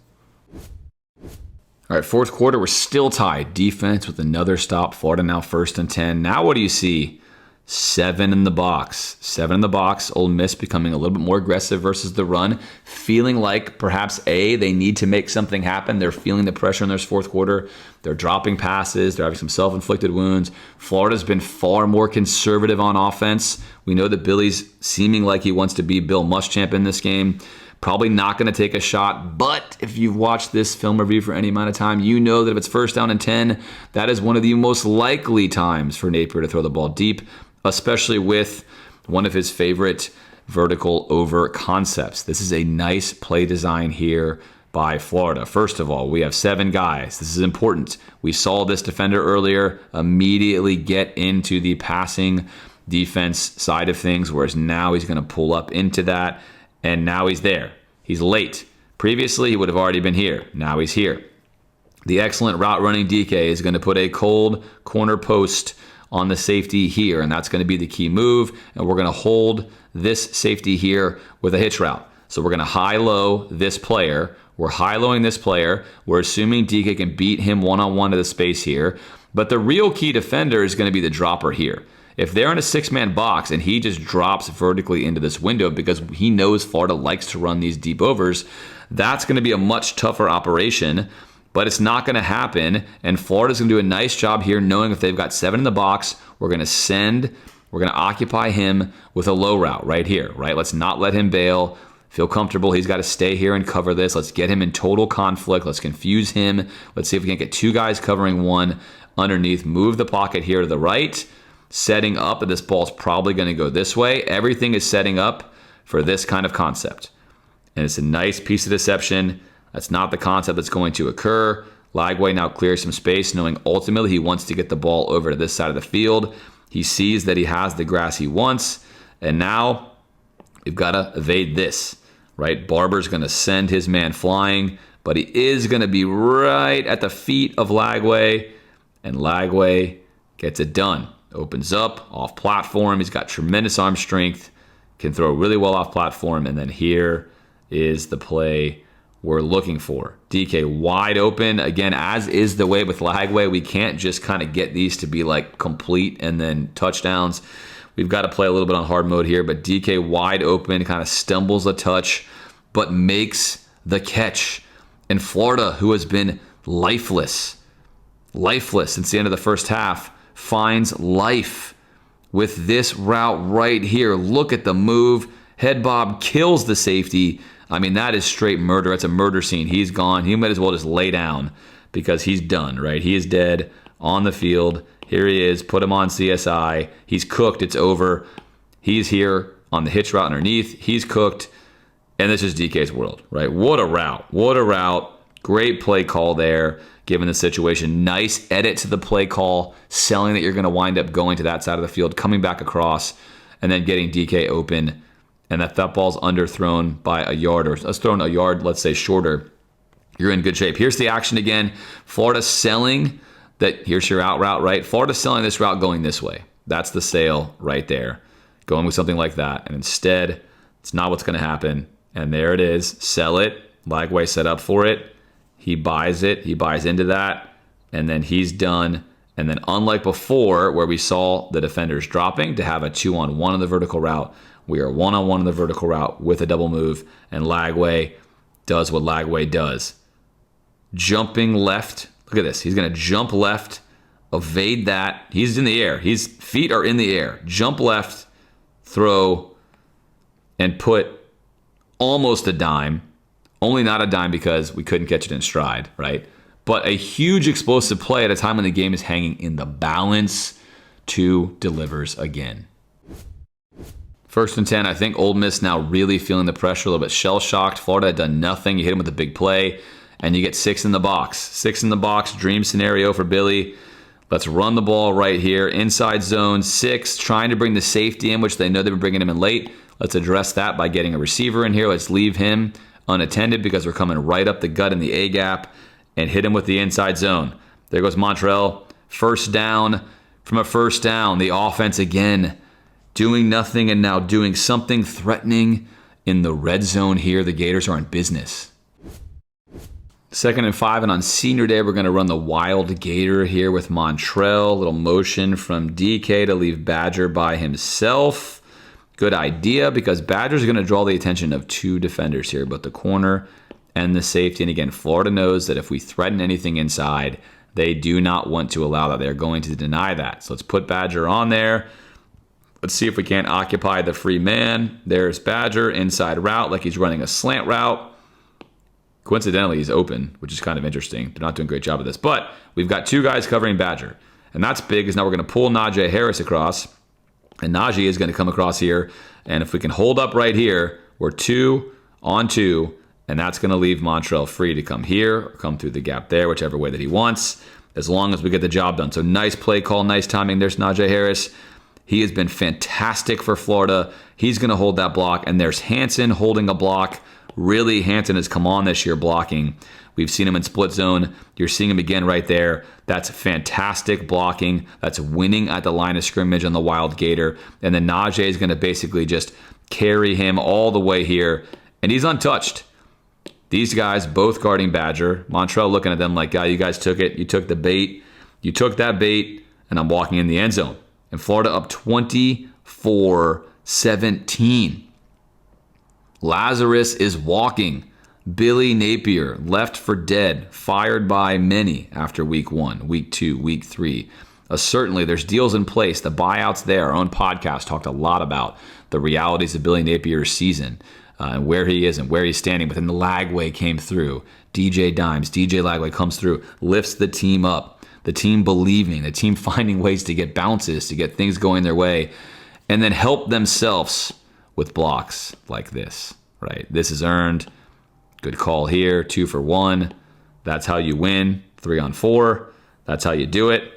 All right, 4th quarter, we're still tied. Defense with another stop. Florida now 1st and 10. Now what do you see? 7 in the box. 7 in the box. Ole Miss becoming a little bit more aggressive versus the run. Feeling like perhaps they need to make something happen. They're feeling the pressure in this fourth quarter. They're dropping passes. They're having some self-inflicted wounds. Florida's been far more conservative on offense. We know that Billy's seeming like he wants to be Bill Muschamp in this game. Probably not going to take a shot, but if you've watched this film review for any amount of time, you know that if it's first down and 10, that is one of the most likely times for Napier to throw the ball deep, especially with one of his favorite vertical over concepts. This is a nice play design here by Florida. First of all, we have 7 guys. This is important. We saw this defender earlier immediately get into the passing defense side of things, whereas now he's going to pull up into that, and now he's there. He's late. Previously, he would have already been here. Now he's here. The excellent route running DK is going to put a cold corner post on the safety here, and that's going to be the key move, and we're going to hold this safety here with a hitch route. So we're going to high-low this player. We're high-lowing this player. We're assuming DK can beat him one-on-one to the space here, but the real key defender is going to be the dropper here. If they're in a 6-man box and he just drops vertically into this window because he knows Florida likes to run these deep overs, that's going to be a much tougher operation, but it's not going to happen. And Florida's going to do a nice job here knowing if they've got 7 in the box, we're going to occupy him with a low route right here, right? Let's not let him bail. Feel comfortable. He's got to stay here and cover this. Let's get him in total conflict. Let's confuse him. Let's see if we can get 2 guys covering 1 underneath. Move the pocket here to the right. Setting up that this ball's probably going to go this way. Everything is setting up for this kind of concept. And it's a nice piece of deception. That's not the concept that's going to occur. Lagway now clears some space, knowing ultimately he wants to get the ball over to this side of the field. He sees that he has the grass he wants, and now we've got to evade this, right? Barber's going to send his man flying, but he is going to be right at the feet of Lagway, and Lagway gets it done. Opens up, off platform. He's got tremendous arm strength, can throw really well off platform, and then here is the play we're looking for. DK wide open. Again, as is the way with Lagway, we can't just kind of get these to be like complete and then touchdowns. We've got to play a little bit on hard mode here, but DK wide open, kind of stumbles a touch, but makes the catch. And Florida, who has been lifeless since the end of the first half, finds life with this route right here. Look at the move. Head bob kills the safety. I mean, that is straight murder. It's a murder scene. He's gone. He might as well just lay down because he's done, right? He is dead on the field. Here he is. Put him on CSI. He's cooked. It's over. He's here on the hitch route underneath. He's cooked. And this is DK's world, right? What a route. What a route. Great play call there, given the situation. Nice edit to the play call, selling that you're going to wind up going to that side of the field, coming back across, and then getting DK open. And that ball's underthrown by a yard, or let's throw a yard, let's say shorter. You're in good shape. Here's the action again. Florida selling that, here's your out route, right? Florida selling this route going this way. That's the sale right there. Going with something like that. And instead, it's not what's going to happen. And there it is. Sell it. Lagway set up for it. He buys it. He buys into that. And then he's done. And then unlike before, where we saw the defenders dropping to have a 2-on-1 on the vertical route, we are 1-on-1 on the vertical route with a double move. And Lagway does what Lagway does. Jumping left. Look at this. He's going to jump left, evade that. He's in the air. His feet are in the air. Jump left, throw, and put almost a dime. Only not a dime because we couldn't catch it in stride, right? But a huge explosive play at a time when the game is hanging in the balance. 2 delivers again. First and 10, I think Ole Miss now really feeling the pressure, a little bit shell-shocked. Florida had done nothing. You hit him with a big play, and you get 6 in the box. 6 in the box, dream scenario for Billy. Let's run the ball right here. Inside zone, 6, trying to bring the safety in, which they know they've been bringing him in late. Let's address that by getting a receiver in here. Let's leave him unattended because we're coming right up the gut in the A-gap and hit him with the inside zone. There goes Montrell. First down from a first down. The offense again doing nothing and now doing something threatening in the red zone here. The Gators are in business. 2nd and 5, and on senior day, we're going to run the wild Gator here with Montrell. Little motion from DK to leave Badger by himself. Good idea, because Badger's going to draw the attention of 2 defenders here, both the corner and the safety. And again, Florida knows that if we threaten anything inside, they do not want to allow that. They're going to deny that. So let's put Badger on there. Let's see if we can't occupy the free man. There's Badger, inside route, like he's running a slant route. Coincidentally, he's open, which is kind of interesting. They're not doing a great job of this. But we've got 2 guys covering Badger. And that's big, because now we're going to pull Najee Harris across. And Najee is going to come across here. And if we can hold up right here, we're 2 on 2. And that's going to leave Montrell free to come here or come through the gap there, whichever way that he wants, as long as we get the job done. So nice play call, nice timing. There's Najee Harris. He has been fantastic for Florida. He's going to hold that block. And there's Hansen holding a block. Really, Hansen has come on this year blocking. We've seen him in split zone. You're seeing him again right there. That's fantastic blocking. That's winning at the line of scrimmage on the wild Gator. And then Najee is going to basically just carry him all the way here. And he's untouched. These guys both guarding Badger. Montrell looking at them like, "God, you guys took it. You took the bait. You took that bait, and I'm walking in the end zone." And Florida up 24-17. Lazarus is walking. Billy Napier left for dead, fired by many after week 1, week 2, week 3. Certainly, there's deals in place. The buyouts there. Our own podcast talked a lot about the realities of Billy Napier's season. And where he is and where he's standing. But then the Lagway came through. DJ Lagway comes through, lifts the team up. The team believing, the team finding ways to get bounces, to get things going their way, and then help themselves with blocks like this, right? This is earned. Good call here, 2 for 1. That's how you win, 3 on 4. That's how you do it.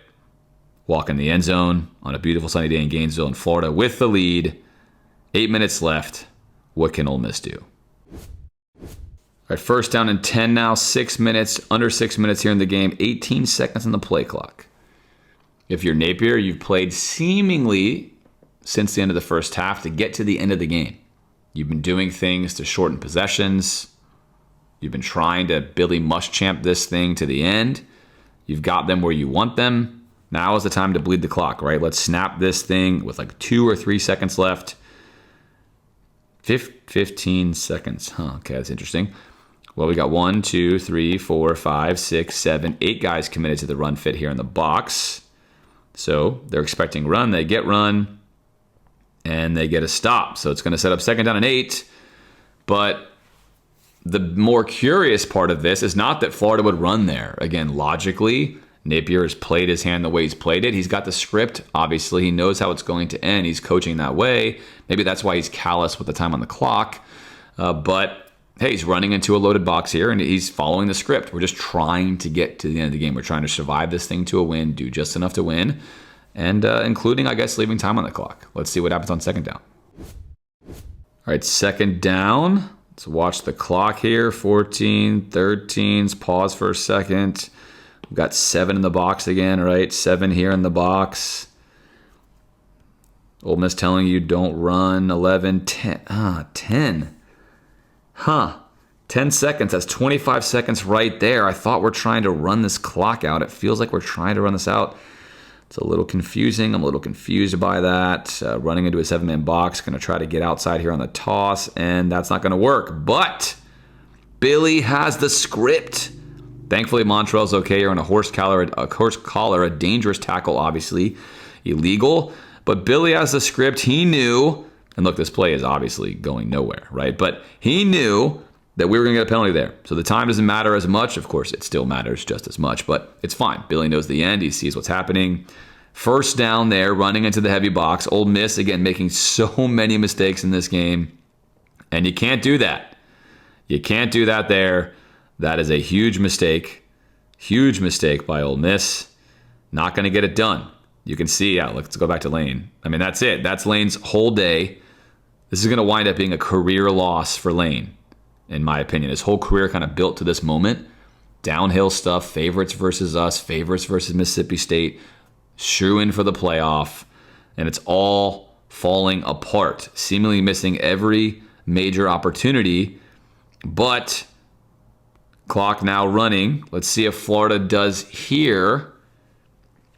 Walk in the end zone on a beautiful sunny day in Gainesville in Florida with the lead. 8 minutes left. What can Ole Miss do? All right, 1st down and 10 now. 6 minutes, under 6 minutes here in the game. 18 seconds on the play clock. If you're Napier, you've played seemingly since the end of the first half to get to the end of the game. You've been doing things to shorten possessions. You've been trying to Billy Muschamp this thing to the end. You've got them where you want them. Now is the time to bleed the clock, right? Let's snap this thing with like 2 or 3 seconds left. 15 seconds. Okay, that's interesting. Well, we got 1, 2, 3, 4, 5, 6, 7, 8 guys committed to the run fit here in the box. So they're expecting run. They get run, and they get a stop. So it's going to set up 2nd down and 8. But the more curious part of this is not that Florida would run there. Again, logically, Napier has played his hand the way he's played it. He's got the script. Obviously, he knows how it's going to end. He's coaching that way. Maybe that's why he's callous with the time on the clock. But, hey, he's running into a loaded box here, and he's following the script. We're just trying to get to the end of the game. We're trying to survive this thing to a win, do just enough to win, and including, I guess, leaving time on the clock. Let's see what happens on 2nd down. All right, 2nd down. Let's watch the clock here. 14, 13s. Pause for a second. We've got 7 in the box again, right? 7 here in the box. Ole Miss telling you don't run. 11, 10. 10. 10 seconds. That's 25 seconds right there. I thought we're trying to run this clock out. It feels like we're trying to run this out. It's a little confusing. I'm a little confused by that. Running into a 7-man box. Going to try to get outside here on the toss, and that's not going to work. But Billy has the script. Thankfully, Montrell's okay here on a horse collar, a dangerous tackle, obviously illegal. But Billy has the script. He knew, and look, this play is obviously going nowhere, right? But he knew that we were going to get a penalty there. So the time doesn't matter as much. Of course, it still matters just as much, but it's fine. Billy knows the end. He sees what's happening. 1st down there, running into the heavy box. Ole Miss, again, making so many mistakes in this game. And you can't do that. You can't do that there. That is a huge mistake. Huge mistake by Ole Miss. Not going to get it done. You can see, let's go back to Lane. I mean, that's it. That's Lane's whole day. This is going to wind up being a career loss for Lane, in my opinion. His whole career kind of built to this moment. Downhill stuff, favorites versus us, favorites versus Mississippi State, shoo-in for the playoff, and it's all falling apart, seemingly missing every major opportunity. But Clock now running. Let's see if Florida does here.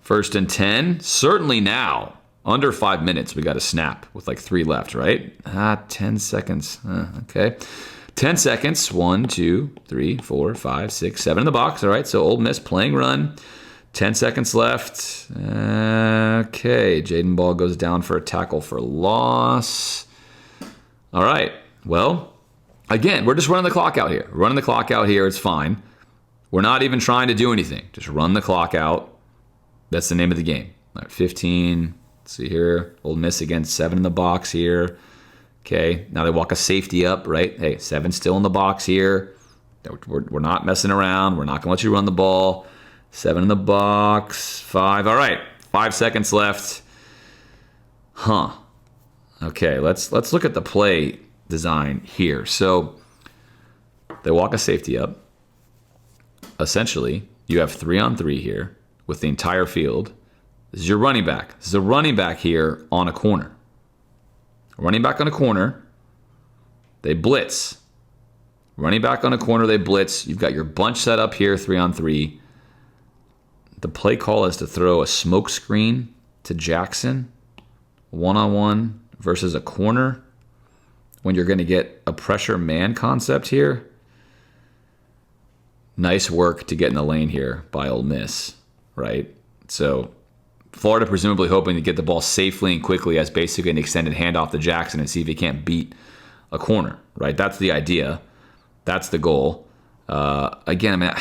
1st and 10. Certainly now. Under 5 minutes, we got a snap with like 3 left, right? 10 seconds. Okay. 10 seconds. 1, 2, 3, 4, 5, 6, 7 in the box. All right, so Ole Miss playing run. 10 seconds left. Okay, Jaden Ball goes down for a tackle for loss. All right, well, again, we're just running the clock out here. Running the clock out here, it's fine. We're not even trying to do anything. Just run the clock out. That's the name of the game. All right, 15. Let's see here. Ole Miss again, 7 in the box here. Okay, now they walk a safety up, right? Hey, 7 still in the box here. We're not messing around. We're not going to let you run the ball. 7 in the box. 5. All right, 5 seconds left. Okay, let's look at the play design here. So they walk a safety up. Essentially, you have 3-on-3 here with the entire field. This is your running back. This is a running back here on a corner. Running back on a corner. They blitz. Running back on a corner, they blitz. You've got your bunch set up here, 3-on-3. The play call is to throw a smoke screen to Jackson, 1-on-1 versus a corner, when you're going to get a pressure man concept here. Nice work to get in the lane here by Ole Miss, right? So Florida presumably hoping to get the ball safely and quickly as basically an extended handoff to Jackson and see if he can't beat a corner, right? That's the idea. That's the goal. Again, I mean,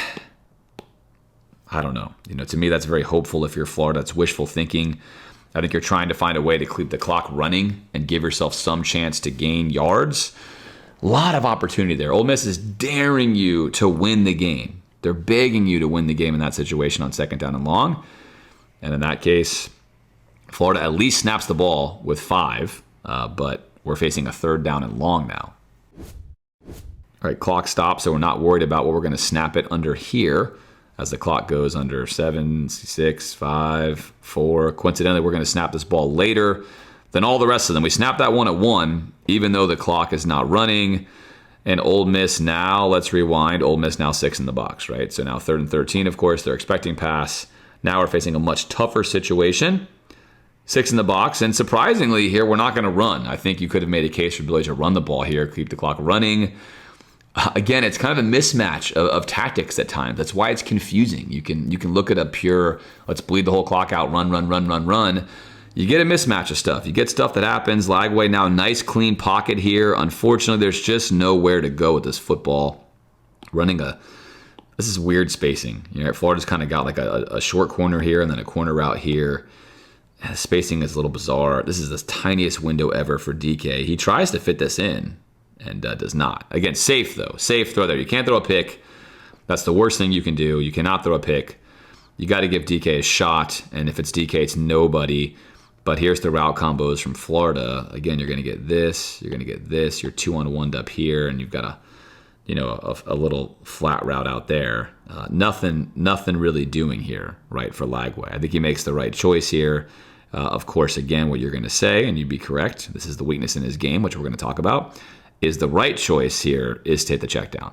I don't know. To me, that's very hopeful if you're Florida. It's wishful thinking. I think you're trying to find a way to keep the clock running and give yourself some chance to gain yards. A lot of opportunity there. Ole Miss is daring you to win the game. They're begging you to win the game in that situation on 2nd down and long. And in that case, Florida at least snaps the ball with 5, but we're facing a 3rd down and long now. All right, clock stops, so we're not worried about what we're going to snap it under here as the clock goes under 7, 6, 5, 4. Coincidentally, we're going to snap this ball later than all the rest of them. We snap that one at 1, even though the clock is not running. And Ole Miss now, let's rewind. Ole Miss now 6 in the box, right? So now 3rd and 13, of course, they're expecting pass. Now we're facing a much tougher situation. 6 in the box, and surprisingly here, we're not going to run. I think you could have made a case for ability to run the ball here, keep the clock running. Again, it's kind of a mismatch of tactics at times. That's why it's confusing. You can look at a pure, let's bleed the whole clock out, run. You get a mismatch of stuff. You get stuff that happens. Lagway now, nice clean pocket here. Unfortunately, there's just nowhere to go with this football. This is weird spacing. Florida's kind of got like a short corner here and then a corner route here. The spacing is a little bizarre. This is the tiniest window ever for DK. He tries to fit this in and does not. Again, safe though. Safe throw there. You can't throw a pick. That's the worst thing you can do. You cannot throw a pick. You got to give DK a shot, and if it's DK, it's nobody. But here's the route combos from Florida. Again, you're going to get this. You're going to get this. You're 2-on-1'd up here, and you've got a little flat route out there. Nothing really doing here, right, for Lagway. I think he makes the right choice here. Of course, again, what you're going to say, and you'd be correct, this is the weakness in his game, which we're going to talk about, is the right choice here is to hit the check down,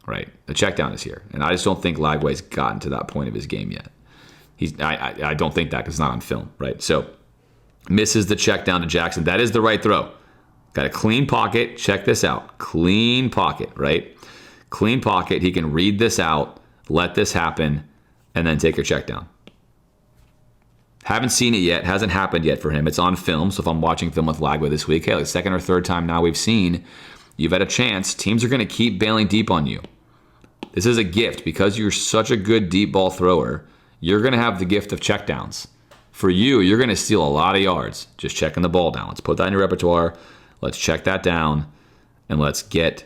right? The check down is here. And I just don't think Lagway's gotten to that point of his game yet. I don't think that because it's not on film, right? So misses the check down to Jackson. That is the right throw. Got a clean pocket. Check this out. Clean pocket, right? Clean pocket. He can read this out, let this happen, and then take your check down. Haven't seen it yet. Hasn't happened yet for him. It's on film. So if I'm watching film with Lagway this week, hey, like 2nd or 3rd time now we've seen, you've had a chance. Teams are going to keep bailing deep on you. This is a gift. Because you're such a good deep ball thrower, you're going to have the gift of checkdowns. For you, you're going to steal a lot of yards just checking the ball down. Let's put that in your repertoire. Let's check that down, and let's get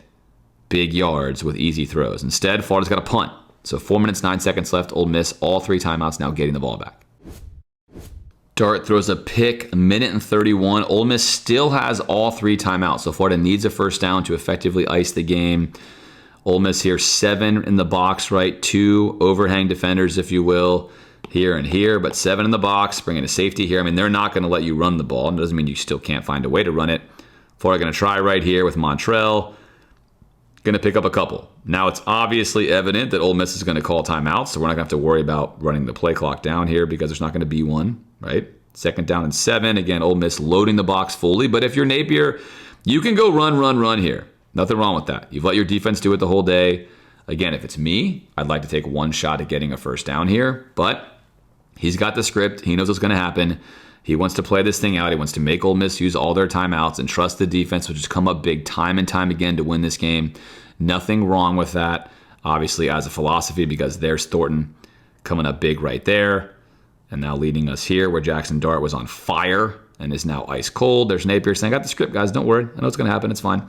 big yards with easy throws. Instead, Florida's got a punt. So 4 minutes, 9 seconds left. Ole Miss, all 3 timeouts now getting the ball back. Dart throws a pick, 1:31. Ole Miss still has all 3 timeouts. So Florida needs a first down to effectively ice the game. Ole Miss here, 7 in the box, right? 2 overhang defenders, if you will, here and here, but 7 in the box, bringing a safety here. I mean, they're not going to let you run the ball. It doesn't mean you still can't find a way to run it. Florida going to try right here with Montrell. going to pick up a couple. Now, it's obviously evident that Ole Miss is going to call timeouts, so we're not going to have to worry about running the play clock down here because there's not going to be one, right? 2nd down and 7. Again, Ole Miss loading the box fully. But if you're Napier, you can go run here. Nothing wrong with that. You've let your defense do it the whole day. Again, if it's me, I'd like to take one shot at getting a first down here. But he's got the script. He knows what's going to happen. He wants to play this thing out. He wants to make Ole Miss use all their timeouts and trust the defense, which has come up big time and time again to win this game. Nothing wrong with that, obviously, as a philosophy, because there's Thornton coming up big right there. And now leading us here where Jackson Dart was on fire and is now ice cold. There's Napier saying, I got the script, guys. Don't worry. I know what's going to happen. It's fine.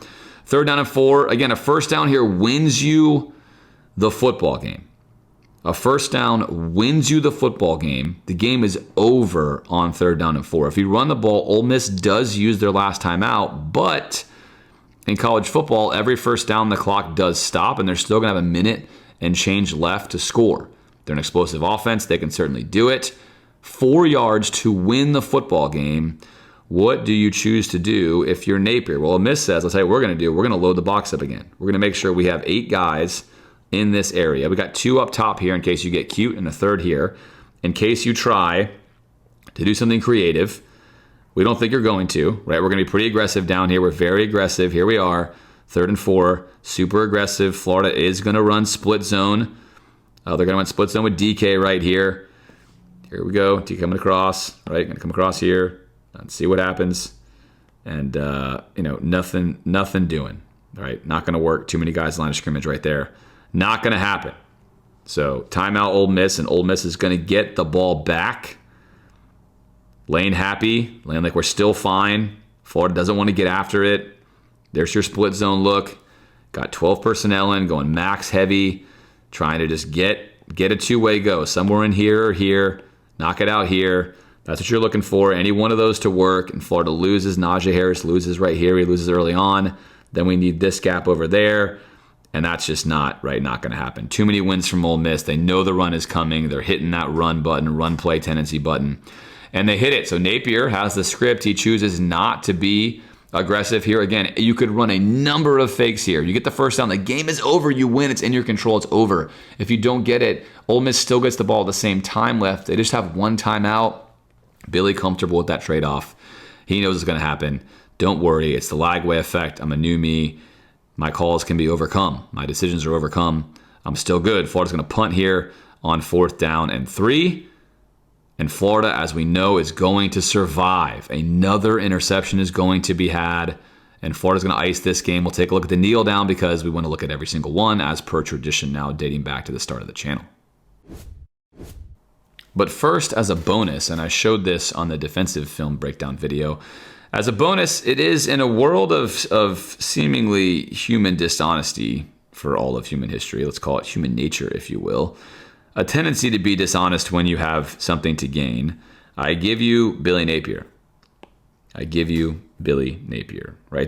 3rd down and 4. Again, a first down here wins you the football game. A first down wins you the football game. The game is over on 3rd down and 4. If you run the ball, Ole Miss does use their last time out, but in college football, every first down the clock does stop, and they're still going to have a minute and change left to score. They're an explosive offense. They can certainly do it. 4 yards to win the football game. What do you choose to do if you're Napier? Well, Ole Miss says, I'll tell you what we're going to do. We're going to load the box up again. We're going to make sure we have 8 guys in this area. We got 2 up top here in case you get cute and a 3rd here. In case you try to do something creative. We don't think you're going to, right? We're going to be pretty aggressive down here. We're very aggressive. Here we are, 3rd and 4, super aggressive. Florida is going to run split zone. They're going to run split zone with DK right here. Here we go. DK coming across, right? Going to come across here and see what happens. And, nothing doing, right? Not going to work. Too many guys line of scrimmage right there. Not going to happen. So timeout Ole Miss, and Ole Miss is going to get the ball back. Lane happy. Lane like we're still fine. Florida doesn't want to get after it. There's your split zone look. Got 12 personnel in, going max heavy, trying to just get a two-way go. Somewhere in here or here. Knock it out here. That's what you're looking for. Any one of those to work. And Florida loses. Najee Harris loses right here. He loses early on. Then we need this gap over there. And that's just not going to happen. Too many wins from Ole Miss. They know the run is coming. They're hitting that run button, run play tendency button. And they hit it. So Napier has the script. He chooses not to be aggressive here. Again, you could run a number of fakes here. You get the first down. The game is over. You win. It's in your control. It's over. If you don't get it, Ole Miss still gets the ball at the same time left. They just have one timeout. Billy comfortable with that trade-off. He knows it's going to happen. Don't worry. It's the Lagway effect. I'm a new me. My calls can be overcome. My decisions are overcome. I'm still good. Florida's going to punt here on 4th down and 3. And Florida, as we know, is going to survive. Another interception is going to be had. And Florida's going to ice this game. We'll take a look at the kneel down because we want to look at every single one as per tradition now dating back to the start of the channel. But first, as a bonus, and I showed this on the defensive film breakdown video, as a bonus, it is in a world of seemingly human dishonesty for all of human history, let's call it human nature, if you will, a tendency to be dishonest when you have something to gain. I give you Billy Napier. Right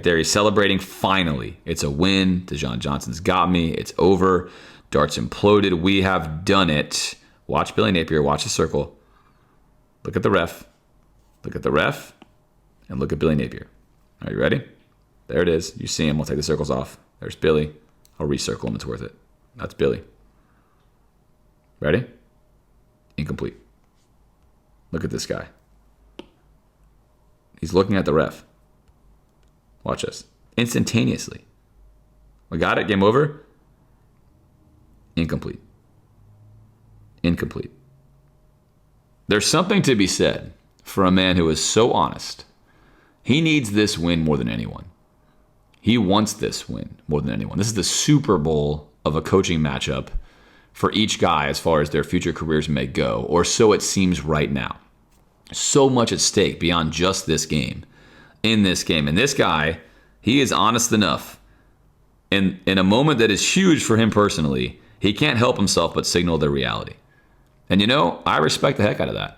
there. He's celebrating finally. It's a win. Dejon Johnson's got me. It's over. Dart's imploded. We have done it. Watch Billy Napier. Watch the circle. Look at the ref. And look at Billy Napier. Are you ready? There it is. You see him. We'll take the circles off. There's Billy. I'll recircle him. It's worth it. That's Billy. Ready? Incomplete. Look at this guy. He's looking at the ref. Watch this. Instantaneously. We got it? Game over? Incomplete. There's something to be said for a man who is so honest. He needs this win more than anyone. He wants this win more than anyone. This is the Super Bowl of a coaching matchup for each guy as far as their future careers may go, or so it seems right now. So much at stake beyond just this game. In this game. And this guy, he is honest enough. In a moment that is huge for him personally, he can't help himself but signal the reality. And I respect the heck out of that.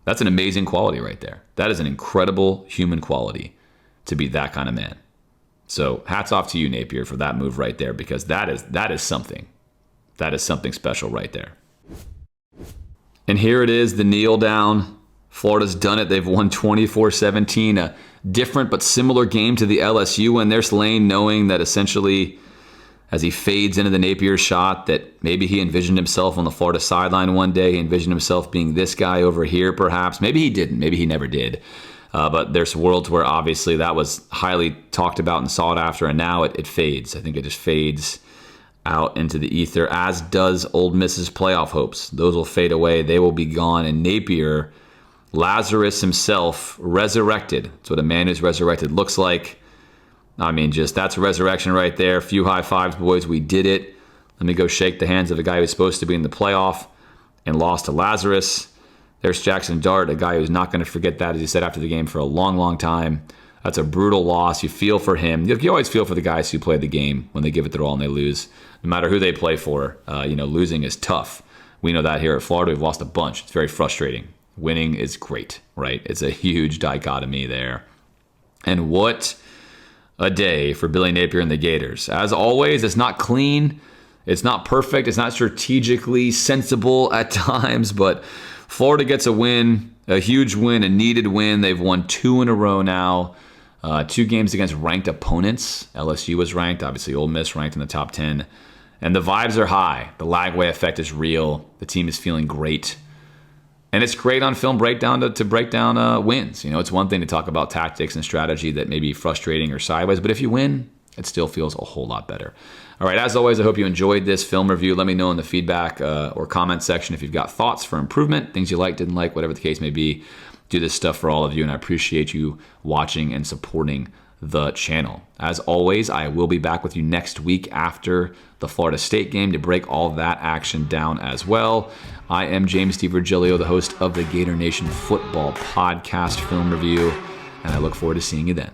That's an amazing quality right there. That is an incredible human quality to be that kind of man. So hats off to you, Napier, for that move right there, because that is something. That is something special right there. And here it is, the kneel down. Florida's done it. They've won 24-17, a different but similar game to the LSU one. There's Lane knowing that essentially as he fades into the Napier shot that maybe he envisioned himself on the Florida sideline one day. He envisioned himself being this guy over here, perhaps. Maybe he didn't. Maybe he never did. But there's worlds where obviously that was highly talked about and sought after, and now it fades. I think it just fades out into the ether, as does Ole Miss's playoff hopes. Those will fade away. They will be gone. And Napier, Lazarus himself, resurrected. That's what a man who's resurrected looks like. I mean, just that's resurrection right there. A few high fives, boys. We did it. Let me go shake the hands of a guy who's supposed to be in the playoff and lost to Lazarus. There's Jackson Dart, a guy who's not going to forget that, as he said after the game, for a long, long time. That's a brutal loss. You feel for him. You always feel for the guys who play the game when they give it their all and they lose. No matter who they play for, losing is tough. We know that here at Florida. We've lost a bunch. It's very frustrating. Winning is great, right? It's a huge dichotomy there. And what a day for Billy Napier and the Gators. As always, it's not clean. It's not perfect. It's not strategically sensible at times, but Florida gets a win, a huge win, a needed win. They've won 2 in a row now. 2 games against ranked opponents. LSU was ranked. Obviously, Ole Miss ranked in the top 10. And the vibes are high. The Lagway effect is real. The team is feeling great. And it's great on film breakdown to break down wins. It's one thing to talk about tactics and strategy that may be frustrating or sideways, but if you win, it still feels a whole lot better. All right, as always, I hope you enjoyed this film review. Let me know in the feedback or comment section if you've got thoughts for improvement, things you liked, didn't like, whatever the case may be. Do this stuff for all of you, and I appreciate you watching and supporting the channel. As always, I will be back with you next week after the Florida State game to break all that action down as well. I am James DiVirgilio, the host of the Gator Nation Football Podcast Film Review, and I look forward to seeing you then.